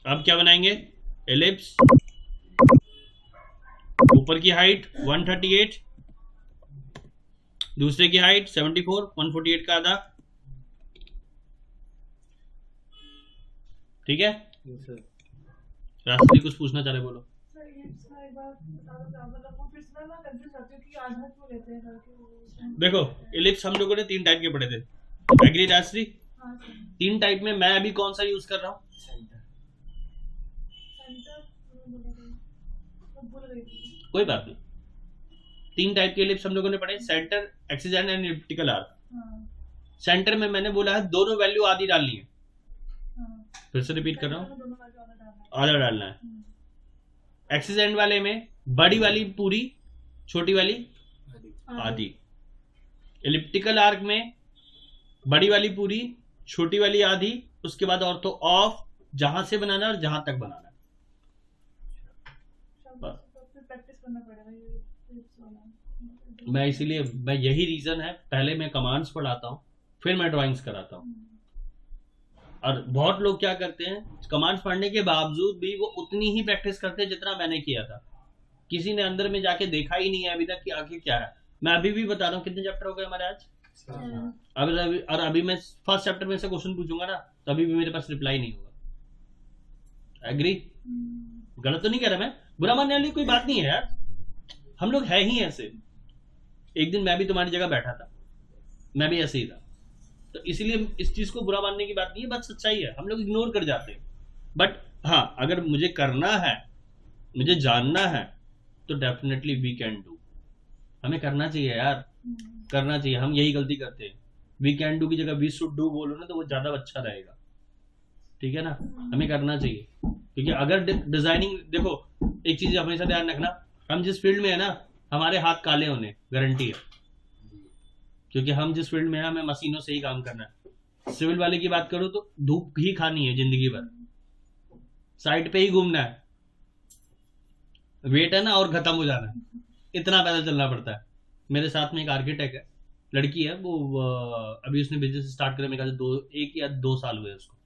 अब क्या बनाएंगे? एलिप्स, ऊपर की हाइट 138, दूसरे की हाइट 74, 148 का आधा, ठीक है? रास्ते कुछ पूछना चाह रहे, बोलो। सर ये सर एक बात बता दो क्या मतलब वो फिर से मैं कंफ्यूज रहती हूँ कि आधा क्यों लेते हैं करके वो। देखो इलिप्स हम लोगों ने 3 टाइप के पढ़े थे, एग्री राजश्री? हाँ सर, 3 टाइप में मैं अभी कौन सा यूज कर रहा हूँ? सेंटर भूल गई थी। कोई बात नहीं, 3 टाइप के इलिप्स हम लोगों ने पढ़े, centre, axis and elliptical arc. हाँ सेंटर में मैंने बोला है दोनों वैल्यू आधी डालनी है, हाँ, फिर से रिपीट कर रहा हूँ, दोनों का जो आधा डालना है। आधा डालना है। एक्सिस एंड वाले में बड़ी वाली पूरी, छोटी वाली आधी। एलिप्टिकल आर्क में बड़ी वाली पूरी, छोटी वाली आधी, उसके बाद और तो ऑफ, जहां से बनाना है और जहां तक बनाना है। बस। तो फिर प्रैक्टिस करना पड़ेगा ये टिप्स वाला। मैं इसीलिए, मैं यही रीजन है, पहले मैं कमांड्स पढ़ाता हूँ फिर मैं ड्राइंग्स कराता हूँ। और बहुत लोग क्या करते हैं, कमांड्स पढ़ने के बावजूद भी वो उतनी ही प्रैक्टिस करते हैं जितना मैंने किया था। किसी ने अंदर में जाके देखा ही नहीं है अभी तक कि आगे क्या है। मैं अभी भी बता रहा हूँ, कितने चैप्टर हो गए हमारे आज? और अभी मैं फर्स्ट चैप्टर में से क्वेश्चन पूछूंगा ना, तो अभी भी मेरे पास रिप्लाई नहीं होगा। एग्री? गलत तो नहीं कह रहा मैं, बुरा मानने वाली कोई बात नहीं है यार, हम लोग है ही ऐसे। एक दिन मैं भी तुम्हारी जगह बैठा था, मैं भी ऐसे ही था, तो इसीलिए इस चीज को बुरा मानने की बात नहीं है, बात सच्चाई है, हम लोग इग्नोर कर जाते हैं। बट हाँ, अगर मुझे करना है, मुझे जानना है, तो डेफिनेटली वी कैन डू, हमें करना चाहिए यार, करना चाहिए। हम यही गलती करते हैं, वी कैन डू की जगह वी शुड डू बोलो ना, तो वो ज्यादा अच्छा रहेगा, ठीक है ना। हमें करना चाहिए, क्योंकि अगर डिजाइनिंग देखो, एक चीज हमेशा ध्यान रखना, हम जिस फील्ड में है ना, हमारे हाथ काले होने गारंटी है, क्योंकि हम जिस फील्ड में है हमें मशीनों से ही काम करना है। सिविल वाले की बात करो तो धूप ही खानी है जिंदगी भर, साइड पे ही घूमना है, वेट है ना और खत्म हो जाना है, इतना पैदल चलना पड़ता है। मेरे साथ में एक आर्किटेक्ट है, लड़की है, वो अभी उसने बिजनेस स्टार्ट करे, मेरे ख्याल से 1 या 2 साल हुए उसको।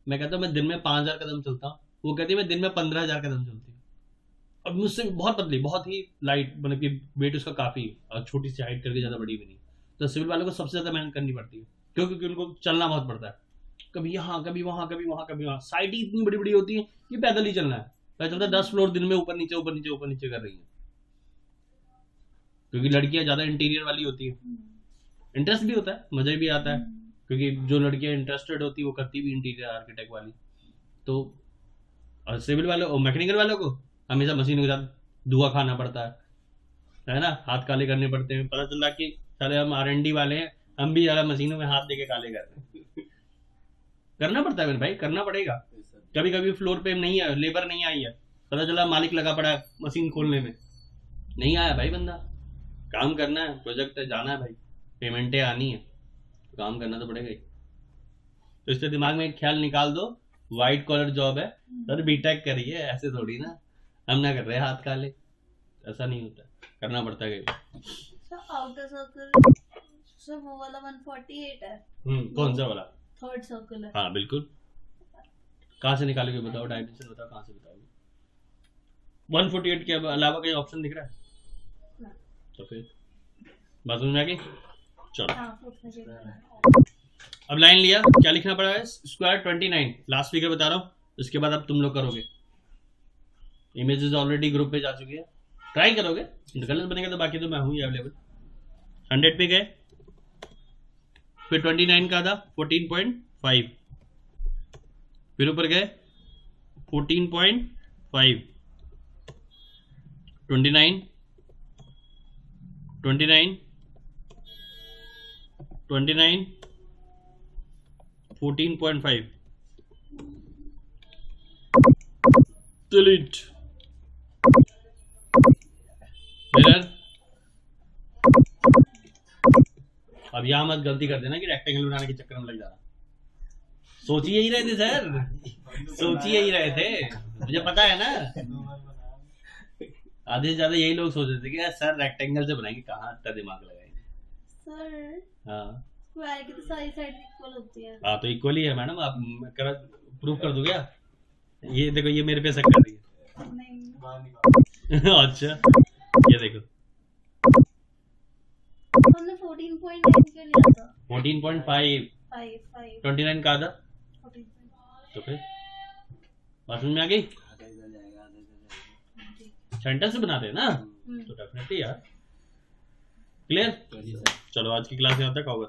मैं कहता हूँ मैं दिन में 5000 कदम चलता हूँ, वो कहती है मैं दिन में 15000 कदम चलती हूँ। अब मुझसे बहुत पतली, बहुत ही लाइट, मतलब कि वेट उसका काफी, और छोटी सी हाइट करके ज्यादा बड़ी भी नहीं। तो सिविल वालों को सबसे ज्यादा मेहनत करनी पड़ती है, क्योंकि उनको चलना बहुत पड़ता है, कभी यहाँ कभी वहां कभी वहां कभी वहां, साइड ही इतनी बड़ी बड़ी होती है कि पैदल ही चलना है, पता चलता है 10 फ्लोर दिन में ऊपर नीचे ऊपर नीचे ऊपर नीचे कर रही है, क्योंकि लड़कियां ज्यादा इंटीरियर वाली होती है। इंटरेस्ट भी होता है, मजा भी आता है, क्योंकि जो लड़कियां इंटरेस्टेड होती है वो करती भी इंटीरियर आर्किटेक्ट वाली। तो सिविल वालों और मैकेनिकल वालों को हमेशा मशीनों के साथ धुआं खाना पड़ता है ना, हाथ काले करने पड़ते हैं। पता चला कि साले हम R&D वाले हैं, हम भी ज्यादा मशीनों में हाथ देके काले कर रहे हैं। करना पड़ता है मेरे भाई, करना पड़ेगा। कभी कभी फ्लोर पे नहीं है, लेबर नहीं आई है, पता चला मालिक लगा पड़ा है मशीन खोलने में, नहीं आया भाई बंदा, काम करना है, प्रोजेक्ट है, जाना है भाई, पेमेंटें आनी है, काम करना तो पड़ेगा ही। तो इससे दिमाग में एक ख्याल निकाल दो, व्हाइट कॉलर जॉब है सर, बीटेक करिए, ऐसे थोड़ी ना हम ना कर रहे हाथ काले, ऐसा नहीं होता, करना पड़ता है। आउटर सर्कल सर वो वाला 148 है। कौन सा वाला? थर्ड सर्कल है। हाँ बिल्कुल। कहाँ से निकालोगे बताओ, डायमेंशन बताओ कहाँ से बताओगे। 148 के अलावा कोई ऑप्शन दिख रहा है? ना। तो फिर बात समझ में आ गई? चलो हाँ, अब लाइन लिया, क्या लिखना पड़ा है? स्क्वायर 29, लास्ट फिगर बता रहा हूँ, इसके बाद अब तुम लोग करोगे। इमेजेस ऑलरेडी ग्रुप पे जा चुकी है, ट्राई करोगे, गलत बनेगा तो बाकी तो मैं हूँ ही अवेलेबल। 100 पे गए, फिर 29 का था 14.5, फिर ऊपर गए 14.5, 29, 29, 29, 14.5, delete मिरर। अब यहां मत गलती कर देना कि रेक्टेंगल बनाने के चक्कर में लग जाना। सोच ही यही रहे थे सर, सोच ही यही रहे थे, मुझे पता है ना। आधे से ज्यादा यही लोग सोच रहे थे कि यार सर रेक्टेंगल से बनाएंगे, कहाँ इतना दिमाग लगाएंगे सर हाँ स्क्वायर की तो सारी साइड इक्वल होती है। हाँ, तो इक्वल ही है मैडम, आप प्रूव कर दो क्या? ये देखो, ये मेरे पे शक कर रही है। नहीं अच्छा ये देखो, हमने 14.9 क्यों लिया था? 14.5, 5 29 का था, 14. तो फिर बात समझ में आ गई? सेंटर से बनाते हैं ना, तो डेफिनेटली यार। क्लियर? चलो आज की क्लास यहाँ तक होगा।